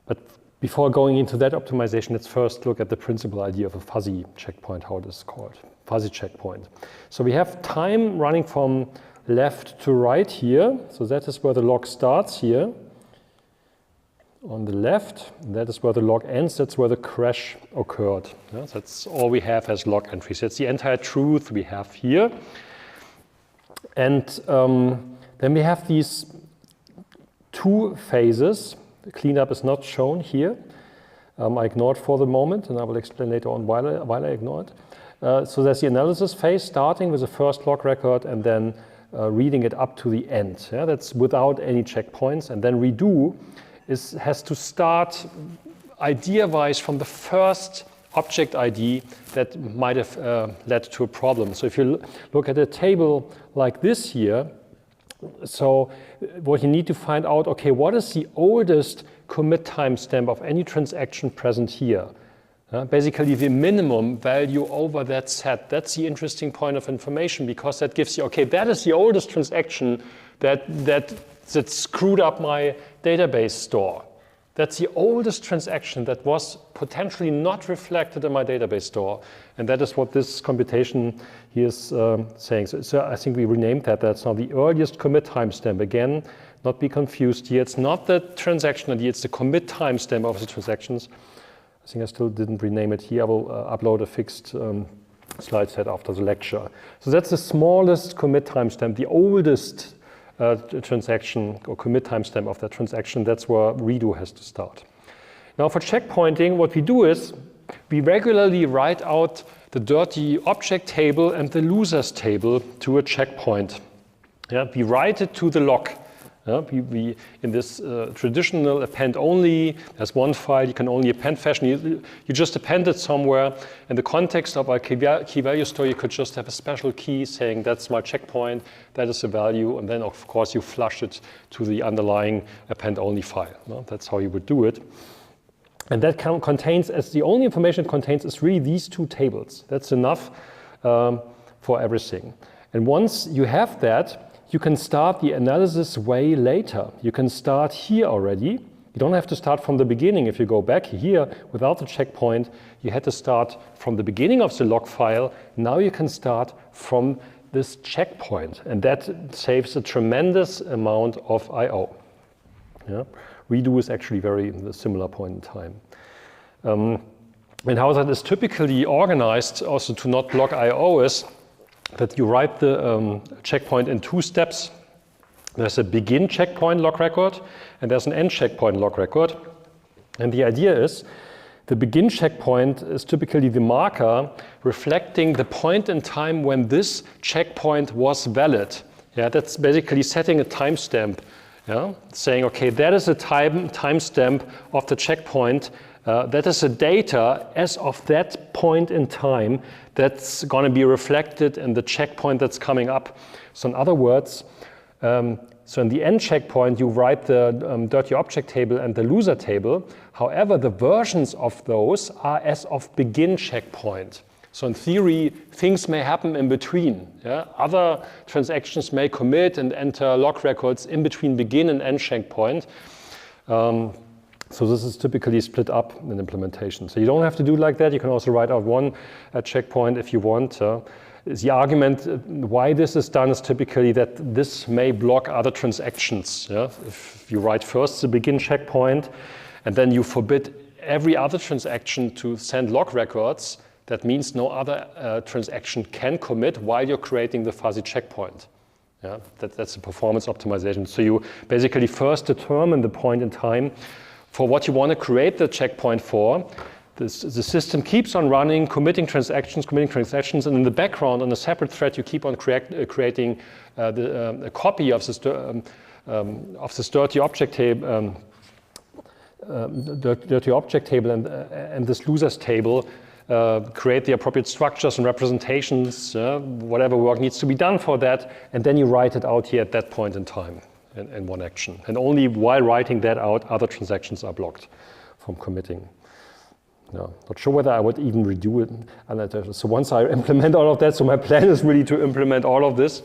But before going into that optimization, let's first look at the principal idea of a fuzzy checkpoint, how it is called, fuzzy checkpoint. So we have time running from left to right here. So that is where the log starts here on the left. That is where the log ends. That's where the crash occurred. Yeah, that's all we have as log entries. That's the entire truth we have here. And then we have these 2 phases. The cleanup is not shown here. I ignored for the moment, and I will explain later on why I ignored. So there's the analysis phase starting with the first log record and then reading it up to the end. Yeah? That's without any checkpoints. And then redo has to start idea-wise from the first object ID that might have led to a problem. So if you look at a table like this here, so what you need to find out, okay, what is the oldest commit timestamp of any transaction present here? Basically the minimum value over that set. That's the interesting point of information, because that gives you, okay, that is the oldest transaction that screwed up my database store. That's the oldest transaction that was potentially not reflected in my database store. And that is what this computation here is saying. So I think we renamed that. That's now the earliest commit timestamp. Again, not be confused here. It's not the transaction ID, it's the commit timestamp of the transactions. I think I still didn't rename it here. I will upload a fixed slide set after the lecture. So that's the smallest commit timestamp, the oldest transaction or commit timestamp of that transaction. That's where redo has to start. Now for checkpointing, what we do is we regularly write out the dirty object table and the losers table to a checkpoint. Yeah, we write it to the log. We in this traditional append only, there's one file, you can only append fashion, you just append it somewhere. In the context of a key value store, you could just have a special key saying that's my checkpoint, that is the value, and then of course you flush it to the underlying append only file. That's how you would do it. And that contains, as the only information it contains is really these 2 tables. That's enough for everything. And once you have that, you can start the analysis way later. You can start here already. You don't have to start from the beginning. If you go back here without the checkpoint, you had to start from the beginning of the log file. Now you can start from this checkpoint, and that saves a tremendous amount of I/O. Yeah? Redo is actually very a similar point in time. And how that is typically organized also to not block I/O is that you write the checkpoint in 2 steps. There's a begin checkpoint log record and there's an end checkpoint log record. And the idea is the begin checkpoint is typically the marker reflecting the point in time when this checkpoint was valid. Yeah, that's basically setting a timestamp. Yeah, saying, okay, that is a timestamp of the checkpoint. That is the data as of that point in time that's going to be reflected in the checkpoint that's coming up. So in other words, so in the end checkpoint, you write the dirty object table and the loser table. However, the versions of those are as of begin checkpoint. So in theory, things may happen in between. Yeah? Other transactions may commit and enter log records in between begin and end checkpoint. So this is typically split up in implementation. So you don't have to do like that. You can also write out one checkpoint if you want. The argument why this is done is typically that this may block other transactions. Yeah? If you write first the begin checkpoint and then you forbid every other transaction to send log records, that means no other transaction can commit while you're creating the fuzzy checkpoint. Yeah? That's a performance optimization. So you basically first determine the point in time for what you want to create the checkpoint for. The system keeps on running, committing transactions, and in the background, on a separate thread, you keep on creating a copy of this dirty object table, and this losers table. Create the appropriate structures and representations, whatever work needs to be done for that, and then you write it out here at that point in time in one action. And only while writing that out, other transactions are blocked from committing. No, not sure whether I would even redo it. So once I implement all of that, so my plan is really to implement all of this.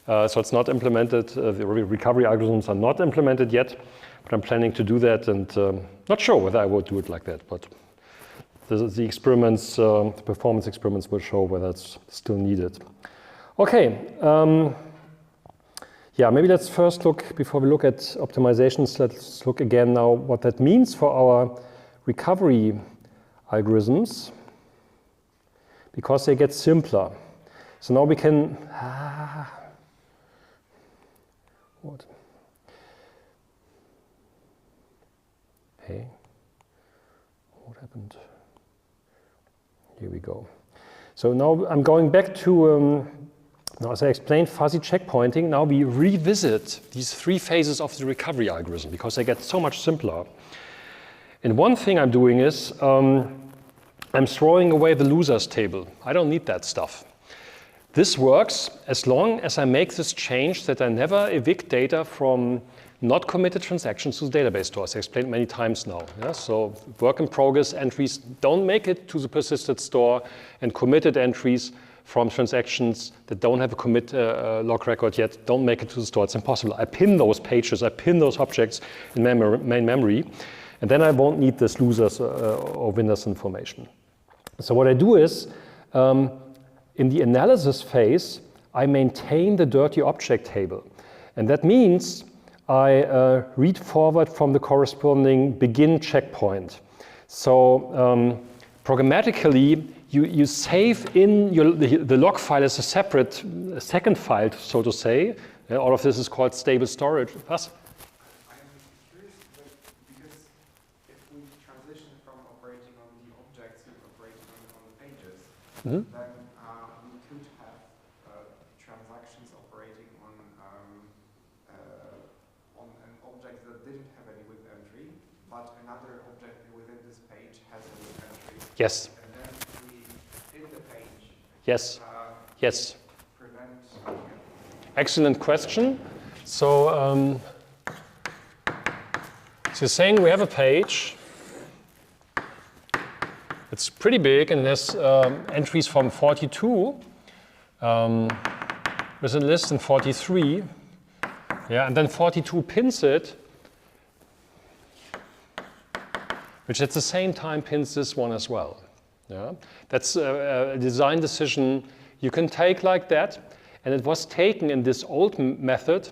So it's not implemented, the recovery algorithms are not implemented yet, but I'm planning to do that, and not sure whether I would do it like that, but the experiments, the performance experiments will show whether it's still needed. Okay, yeah, maybe let's first look, before we look at optimizations, let's look again now what that means for our recovery algorithms, because they get simpler. So now we can, what? Hey, what happened? Here we go. So now I'm going back to, now as I explained, fuzzy checkpointing. Now we revisit these 3 phases of the recovery algorithm because they get so much simpler. And one thing I'm doing is I'm throwing away the losers table. I don't need that stuff. This works as long as I make this change that I never evict data from not committed transactions to the database stores. I explained many times now. Yeah? So work in progress entries don't make it to the persisted store, and committed entries from transactions that don't have a commit log record yet don't make it to the store. It's impossible. I pin those pages, I pin those objects in main memory, and then I won't need this losers or winners information. So what I do is, in the analysis phase, I maintain the dirty object table. And that means I read forward from the corresponding begin checkpoint. So programmatically, you save in the log file as a separate second file, so to say. All of this is called stable storage. Was? I'm curious, because if we transition from operating on the objects to operating on the pages, then we could have transactions operating on an object that didn't have any with entry, but another object within this page has a with entry. Yes. And then we, in the page, yes. Yes. prevent. Excellent question. So, so you're saying we have a page. It's pretty big and there's entries from 42. There's a list in 43. Yeah, and then 42 pins it, which at the same time pins this one as well. Yeah? That's a design decision you can take like that. And it was taken in this old method,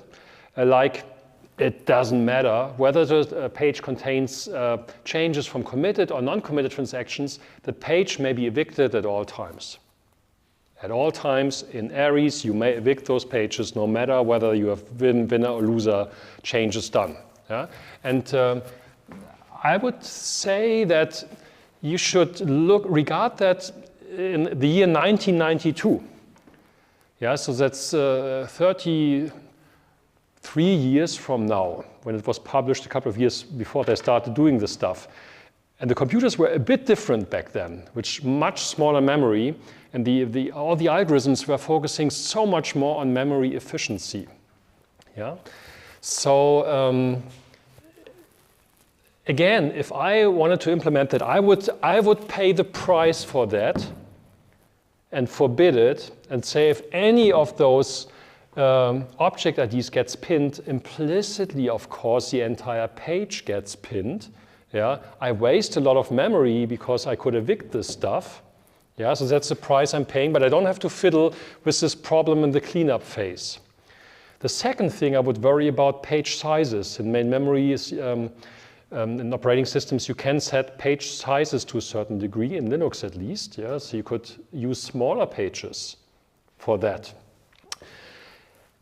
like it doesn't matter whether the page contains changes from committed or non-committed transactions, the page may be evicted at all times. At all times in Aries, you may evict those pages no matter whether you have winner or loser changes done. Yeah? And I would say that you should regard that in the year 1992. Yeah, so that's 33 years from now, when it was published a couple of years before they started doing this stuff. And the computers were a bit different back then, which much smaller memory, and all the algorithms were focusing so much more on memory efficiency. Yeah, so again, if I wanted to implement that, I would pay the price for that and forbid it, and say if any of those object IDs gets pinned, implicitly, of course, the entire page gets pinned. Yeah, I waste a lot of memory because I could evict this stuff. Yeah, so that's the price I'm paying, but I don't have to fiddle with this problem in the cleanup phase. The second thing I would worry about page sizes. In main memory is in operating systems, you can set page sizes to a certain degree, in Linux at least. Yeah, so you could use smaller pages for that.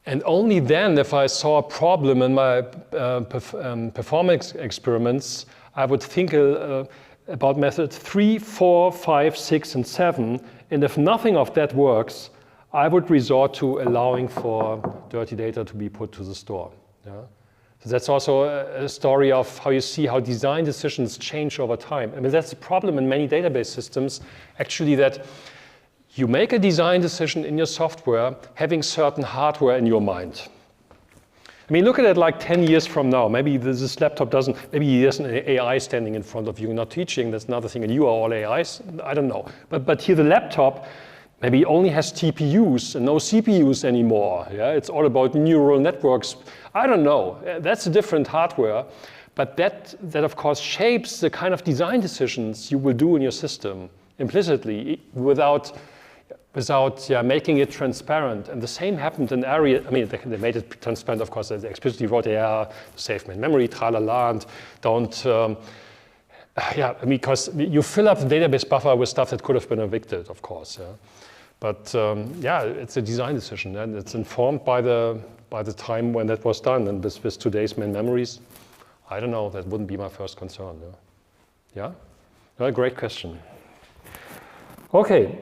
And only then, if I saw a problem in my performance experiments, I would think about method 3, 4, 5, 6, and 7. And if nothing of that works, I would resort to allowing for dirty data to be put to the store. Yeah? So that's also a story of how you see how design decisions change over time. I mean, that's the problem in many database systems, actually, that you make a design decision in your software having certain hardware in your mind. I mean, look at it like 10 years from now. Maybe this laptop doesn't, maybe there's an AI standing in front of you, not teaching, that's another thing, and you are all AIs, I don't know. But here the laptop maybe only has TPUs and no CPUs anymore. Yeah? It's all about neural networks. I don't know, that's a different hardware. But that of course shapes the kind of design decisions you will do in your system implicitly without making it transparent. And the same happened in area. I mean, they made it transparent, of course. They explicitly wrote, save main memory, tralala, and don't. Because you fill up the database buffer with stuff that could have been evicted, of course. Yeah. But it's a design decision, and it's informed by the time when that was done. And with today's main memories, I don't know. That wouldn't be my first concern. Yeah. Great question. Okay.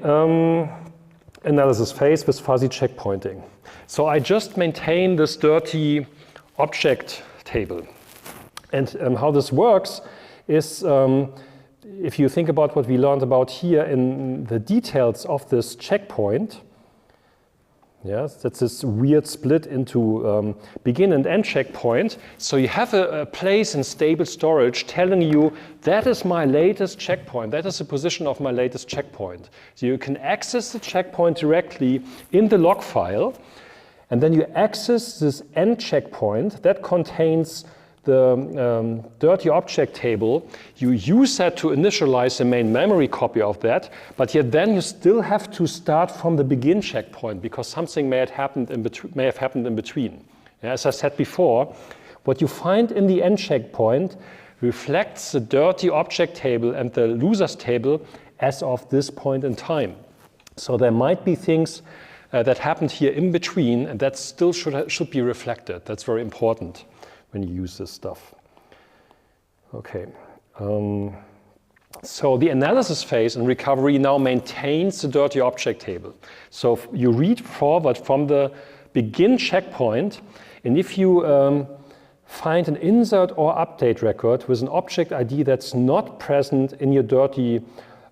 Analysis phase with fuzzy checkpointing. So I just maintain this dirty object table. And how this works is, if you think about what we learned about here in the details of this checkpoint, yes, that's this weird split into begin and end checkpoint. So you have a place in stable storage telling you that is my latest checkpoint. That is the position of my latest checkpoint. So you can access the checkpoint directly in the log file. And then you access this end checkpoint that contains the dirty object table. You use that to initialize the main memory copy of that, but yet then you still have to start from the begin checkpoint because something may have happened in between. Yeah, as I said before, what you find in the end checkpoint reflects the dirty object table and the losers table as of this point in time. So there might be things that happened here in between, and that still should be reflected. That's very important when you use this stuff. Okay. So the analysis phase in recovery now maintains the dirty object table. So you read forward from the begin checkpoint, and if you find an insert or update record with an object ID that's not present in your dirty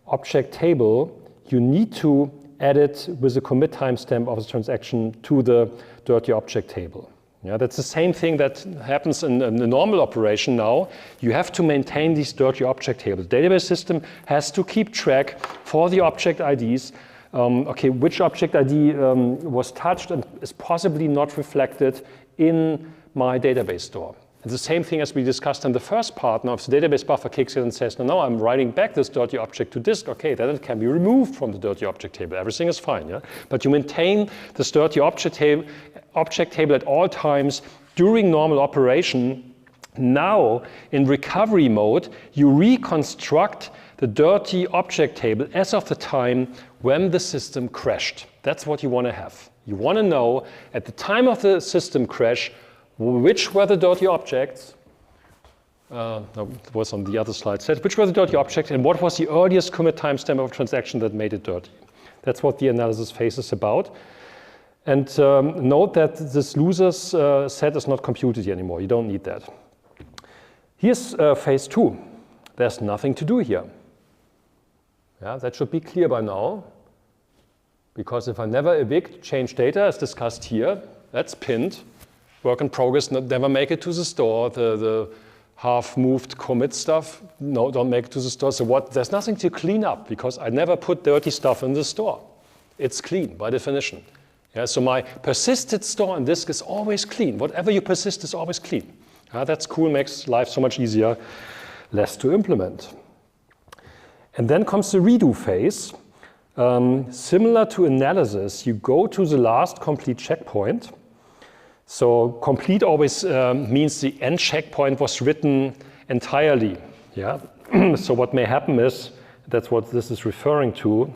object table, you need to add it with a commit timestamp of the transaction to the dirty object table. Yeah, that's the same thing that happens in the normal operation now. You have to maintain these dirty object tables. The database system has to keep track for the object IDs, which object ID was touched and is possibly not reflected in my database store. And the same thing as we discussed in the first part. Now, if the database buffer kicks in and says, no, I'm writing back this dirty object to disk, okay, then it can be removed from the dirty object table. Everything is fine, yeah? But you maintain this dirty object table at all times during normal operation. Now, in recovery mode, you reconstruct the dirty object table as of the time when the system crashed. That's what you want to have. You want to know at the time of the system crash which were the dirty objects. No, it was on the other slide. Which were the dirty objects and what was the earliest commit timestamp of a transaction that made it dirty. That's what the analysis phase is about. And note that this losers set is not computed here anymore. You don't need that. Here's phase 2. There's nothing to do here. Yeah, that should be clear by now. Because if I never evict change data, as discussed here, that's pinned. Work in progress, never make it to the store. The half-moved commit stuff, no, don't make it to the store. So what? There's nothing to clean up because I never put dirty stuff in the store. It's clean by definition. Yeah, so my persisted store and disk is always clean. Whatever you persist is always clean. That's cool, makes life so much easier, less to implement. And then comes the redo phase. Similar to analysis, you go to the last complete checkpoint. So complete always means the end checkpoint was written entirely. Yeah. So what may happen is, that's what this is referring to,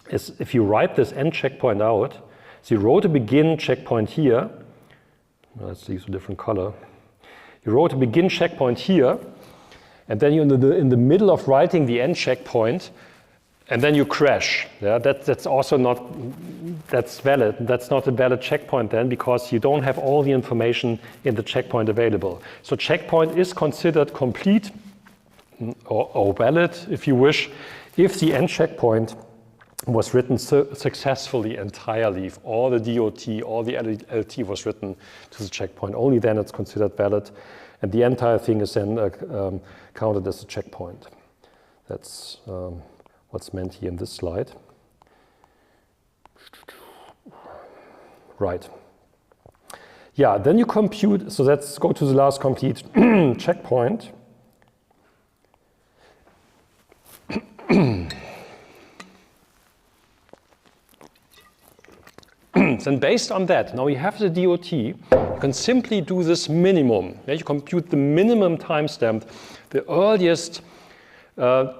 is if you write this end checkpoint out, so you wrote a begin checkpoint here. Let's use a different color. You wrote a begin checkpoint here, and then you're in the middle of writing the end checkpoint, and then you crash. Yeah, that's also not, that's valid. That's not a valid checkpoint then, because you don't have all the information in the checkpoint available. So checkpoint is considered complete or valid, if you wish, if the end checkpoint was written successfully entirely. If all the DOT, all the LT was written to the checkpoint, only then it's considered valid. And the entire thing is then counted as a checkpoint. That's what's meant here in this slide. Right. Yeah, then you compute, so let's go to the last complete checkpoint. Then based on that, now you have the DOT, you can simply do this minimum. Yeah, you compute the minimum timestamp, the earliest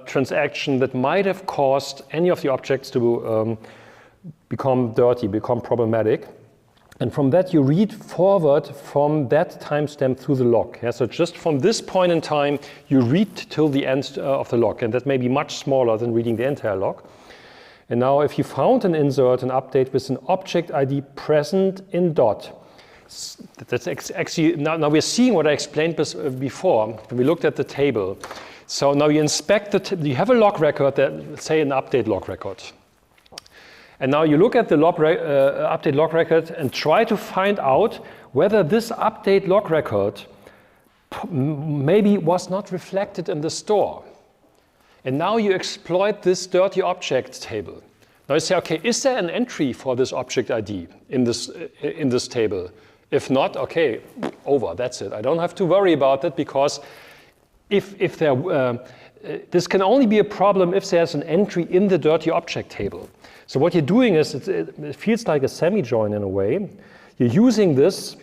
transaction that might have caused any of the objects to become dirty, become problematic. And from that, you read forward from that timestamp through the log. Yeah, so just from this point in time, you read till the end of the log. And that may be much smaller than reading the entire log. And now if you found an insert, an update with an object ID present in dot, that's actually, now we're seeing what I explained before when we looked at the table. So now you inspect you have a log record, that, say an update log record. And now you look at the update log record and try to find out whether this update log record maybe was not reflected in the store. And now you exploit this dirty object table. Now you say, okay, is there an entry for this object ID in this table? If not, okay, over, that's it. I don't have to worry about that because if there, this can only be a problem if there's an entry in the dirty object table. So what you're doing is, it feels like a semi-join in a way. You're using this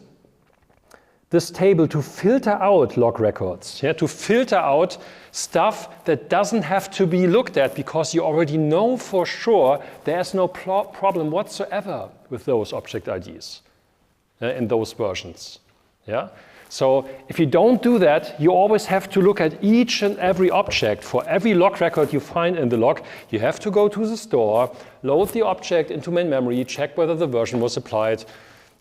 table to filter out log records, yeah, to filter out stuff that doesn't have to be looked at because you already know for sure there's no problem whatsoever with those object IDs in those versions. Yeah? So if you don't do that, you always have to look at each and every object. For every log record you find in the log, you have to go to the store, load the object into main memory, check whether the version was applied,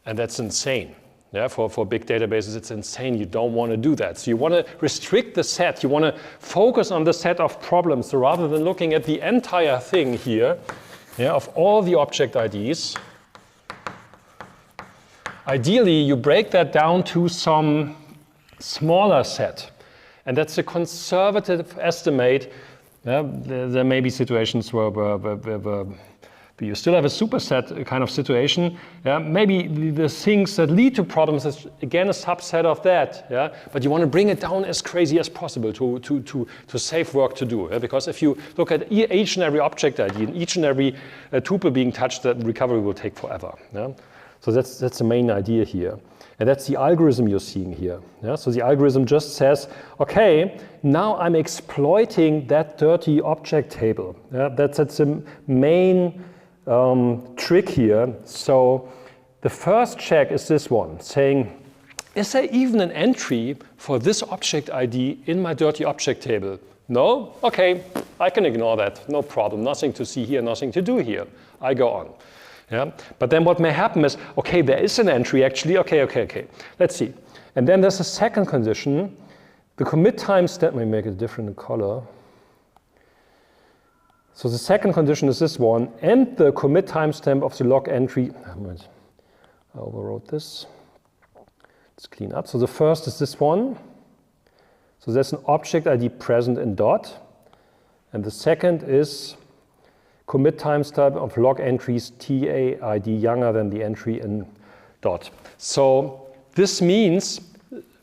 and that's insane. Yeah, for big databases, it's insane. You don't want to do that. So you want to restrict the set. You want to focus on the set of problems. So rather than looking at the entire thing here, yeah, of all the object IDs, ideally, you break that down to some smaller set. And that's a conservative estimate. Yeah, there may be situations where But you still have a superset kind of situation. Yeah? Maybe the things that lead to problems is again a subset of that. Yeah? But you want to bring it down as crazy as possible to save work to do. Yeah? Because if you look at each and every object ID and each and every tuple being touched, that recovery will take forever. Yeah? So that's the main idea here. And that's the algorithm you're seeing here. Yeah? So the algorithm just says, okay, now I'm exploiting that dirty object table. Yeah? That's the main trick here. So the first check is this one, saying, is there even an entry for this object ID in my dirty object table? No? Okay, I can ignore that. No problem. Nothing to see here, nothing to do here. I go on. Yeah? But then what may happen is, okay, there is an entry actually. Okay. Let's see. And then there's a second condition. The commit timestamp, let me make it different in color. So the second condition is this one, and the commit timestamp of the log entry. I overwrote this. Let's clean up. So the first is this one. So there's an object ID present in dot. And the second is commit timestamp of log entries TA ID younger than the entry in dot. So this means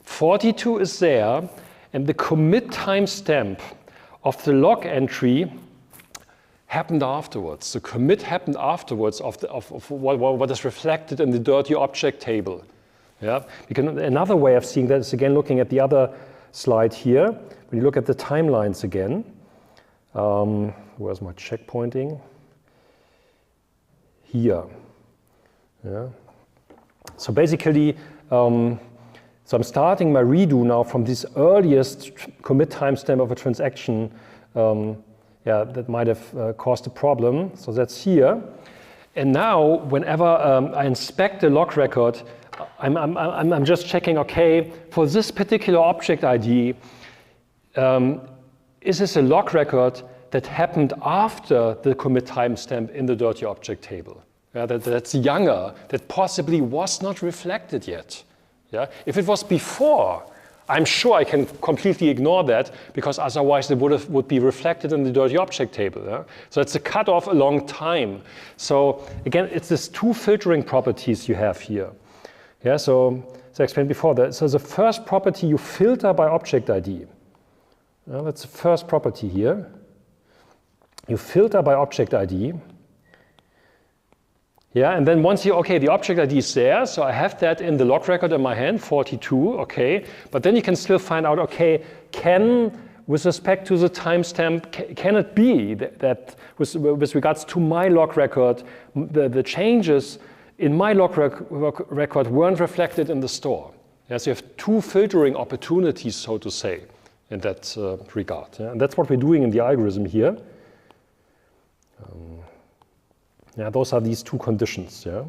42 is there, and the commit timestamp of the log entry happened afterwards. The commit happened afterwards of what is reflected in the dirty object table. Yeah? Another way of seeing that is again looking at the other slide here. When you look at the timelines again, where's my checkpointing? Here. Yeah. So basically, so I'm starting my redo now from this earliest commit timestamp of a transaction that might have caused a problem. So that's here. And now, whenever I inspect the log record, I'm just checking, okay, for this particular object ID, is this a log record that happened after the commit timestamp in the dirty object table? Yeah, that's younger, that possibly was not reflected yet. Yeah? If it was before, I'm sure I can completely ignore that because otherwise it would be reflected in the dirty object table. Yeah? So it's a cutoff a long time. So again, it's these two filtering properties you have here. Yeah, so as I explained before, so the first property you filter by object ID. Yeah, that's the first property here. You filter by object ID. Yeah, and then once the object ID is there, so I have that in the log record in my hand, 42, okay. But then you can still find out, okay, with respect to the timestamp, can it be that with regards to my log record, the changes in my log record weren't reflected in the store? Yeah, so you have two filtering opportunities, so to say, in that regard. Yeah? And that's what we're doing in the algorithm here. Those are these two conditions. Yeah?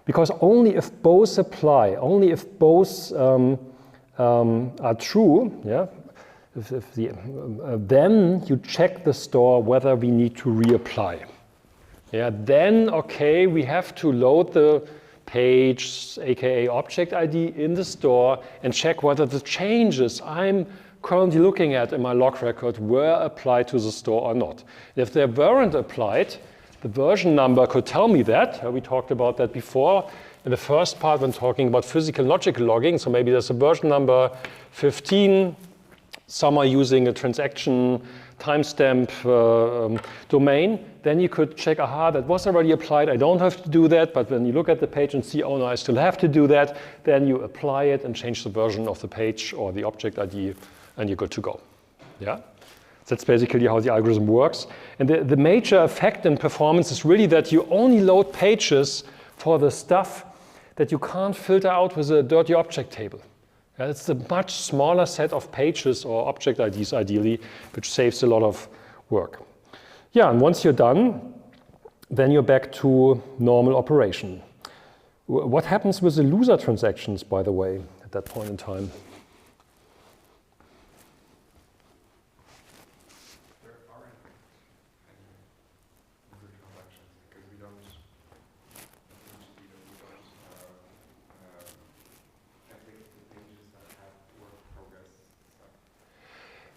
Because only if both apply, only if both are true, yeah, then you check the store whether we need to reapply. Yeah, then, okay, we have to load the page, aka object ID, in the store and check whether the changes I'm currently looking at in my log record were applied to the store or not. If they weren't applied, the version number could tell me that. We talked about that before in the first part when talking about physical and logical logging. So maybe there's a version number 15. Some are using a transaction timestamp domain. Then you could check, that was already applied. I don't have to do that. But when you look at the page and see, oh no, I still have to do that, then you apply it and change the version of the page or the object ID, and you're good to go. Yeah. That's basically how the algorithm works. And the major effect in performance is really that you only load pages for the stuff that you can't filter out with a dirty object table. Yeah, it's a much smaller set of pages or object IDs ideally, which saves a lot of work. Yeah, and once you're done, then you're back to normal operation. What happens with the loser transactions, by the way, at that point in time?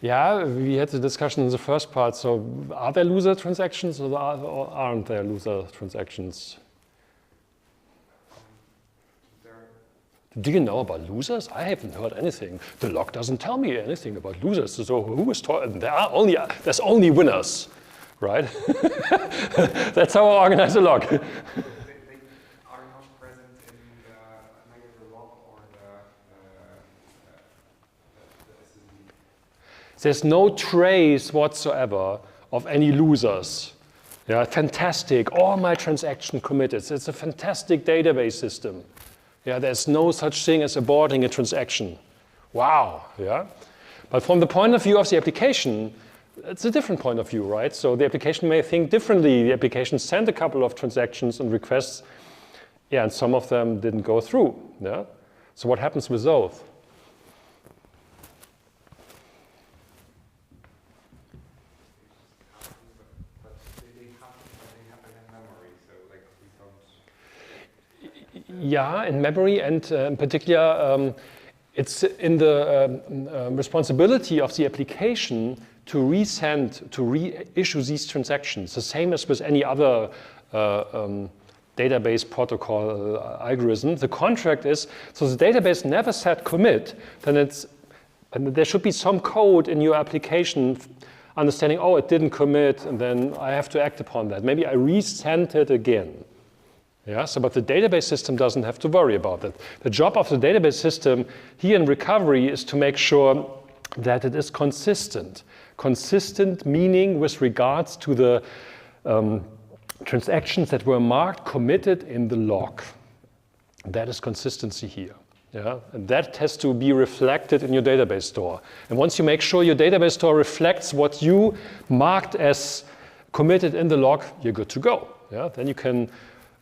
Yeah, we had the discussion in the first part. So are there loser transactions or aren't there loser transactions? Do you know about losers? I haven't heard anything. The log doesn't tell me anything about losers. So who is talking? There's only winners, right? That's how I organize a log. They are not present in neither the log or the SSD. There's no trace whatsoever of any losers. Yeah, fantastic. All my transactions committed. It's a fantastic database system. Yeah, there's no such thing as aborting a transaction. Wow, yeah. But from the point of view of the application, it's a different point of view, right? So the application may think differently. The application sent a couple of transactions and requests, yeah, and some of them didn't go through, yeah. So what happens with those? Yeah, in memory, and in particular, it's in the responsibility of the application to resend, to reissue these transactions, the same as with any other database protocol algorithm. The contract is, so the database never said commit, then and there should be some code in your application understanding, oh, it didn't commit, and then I have to act upon that. Maybe I resend it again. Yeah, so, but the database system doesn't have to worry about that. The job of the database system here in recovery is to make sure that it is consistent. Consistent meaning with regards to the transactions that were marked committed in the log. That is consistency here. Yeah, and that has to be reflected in your database store. And once you make sure your database store reflects what you marked as committed in the log, you're good to go. Yeah, then you can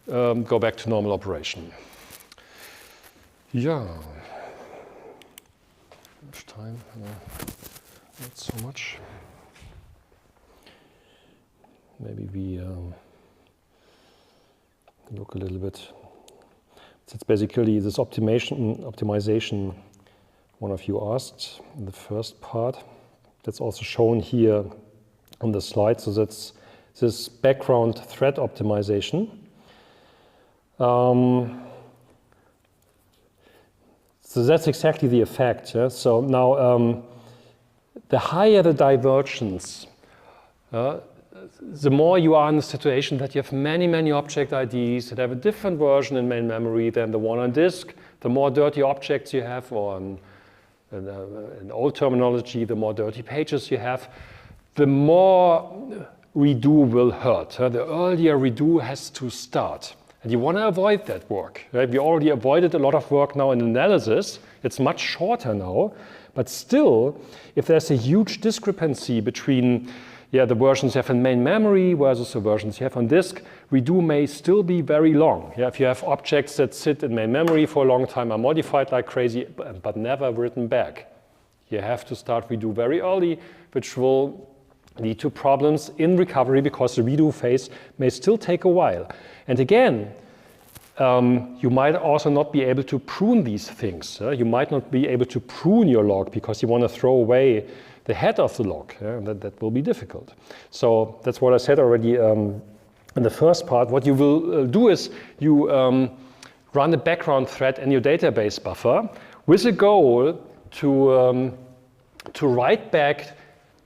go back to normal operation. Yeah. Much time? Not so much. Maybe we look a little bit. It's basically this optimization one of you asked in the first part. That's also shown here on the slide. So that's this background thread optimization. So that's exactly the effect. Yeah? So now the higher the divergence, the more you are in the situation that you have many, many object IDs that have a different version in main memory than the one on disk. The more dirty objects you have, or in old terminology, the more dirty pages you have, the more redo will hurt. The earlier redo has to start. And you want to avoid that work. Right? We already avoided a lot of work now in analysis. It's much shorter now. But still, if there's a huge discrepancy between the versions you have in main memory versus the versions you have on disk, redo may still be very long. Yeah? If you have objects that sit in main memory for a long time, are modified like crazy, but never written back, you have to start redo very early, which will lead to problems in recovery because the redo phase may still take a while. And again, you might also not be able to prune these things. You might not be able to prune your log because you want to throw away the head of the log. That will be difficult. So that's what I said already in the first part. What you will do is you run a background thread in your database buffer with a goal to write back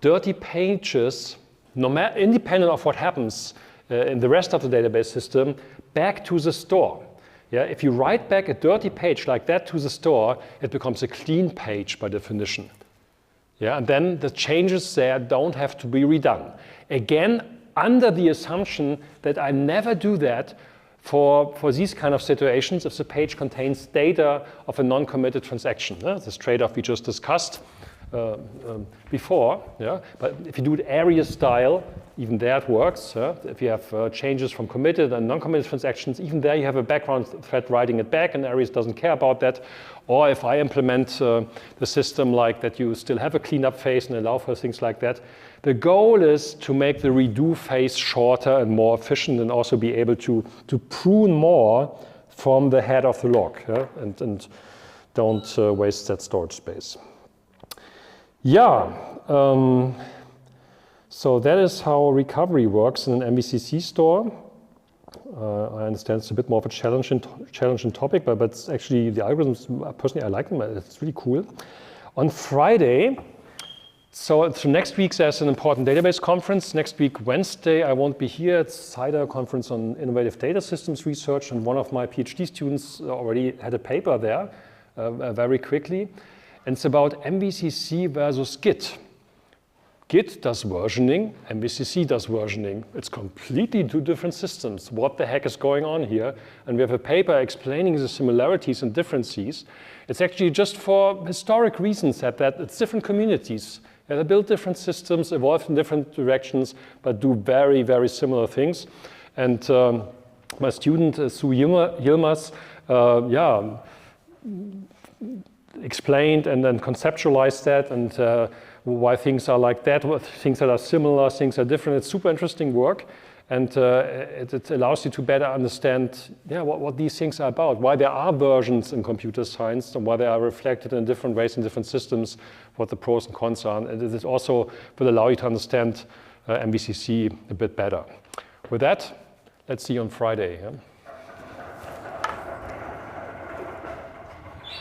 dirty pages, independent of what happens in the rest of the database system, back to the store. Yeah, if you write back a dirty page like that to the store, it becomes a clean page by definition. Yeah, and then the changes there don't have to be redone. Again, under the assumption that I never do that for these kind of situations if the page contains data of a non-committed transaction. This trade-off we just discussed before. Yeah? But if you do it area style, even there it works. If you have changes from committed and non-committed transactions, even there you have a background thread writing it back, and Aries doesn't care about that. Or if I implement the system like that, you still have a cleanup phase and allow for things like that. The goal is to make the redo phase shorter and more efficient, and also be able to prune more from the head of the log, and don't waste that storage space. Yeah, So that is how recovery works in an MVCC store. I understand it's a bit more of a challenging topic, but it's actually the algorithms, personally I like them, it's really cool. On Friday, so next week there's an important database conference. Next week, Wednesday, I won't be here. It's CIDR conference on innovative data systems research, and one of my PhD students already had a paper there very quickly. And it's about MVCC versus Git. Git does versioning, MVCC does versioning. It's completely two different systems. What the heck is going on here? And we have a paper explaining the similarities and differences. It's actually just for historic reasons that it's different communities. They build different systems, evolve in different directions, but do very, very similar things. And my student, Sue Yilmaz, explained and then conceptualized that and why things are like that, things that are similar, things are different. It's super interesting work, and it allows you to better understand what these things are about, why there are versions in computer science, and why they are reflected in different ways in different systems, what the pros and cons are. And it also will allow you to understand MVCC a bit better. With that, let's see you on Friday. Yeah?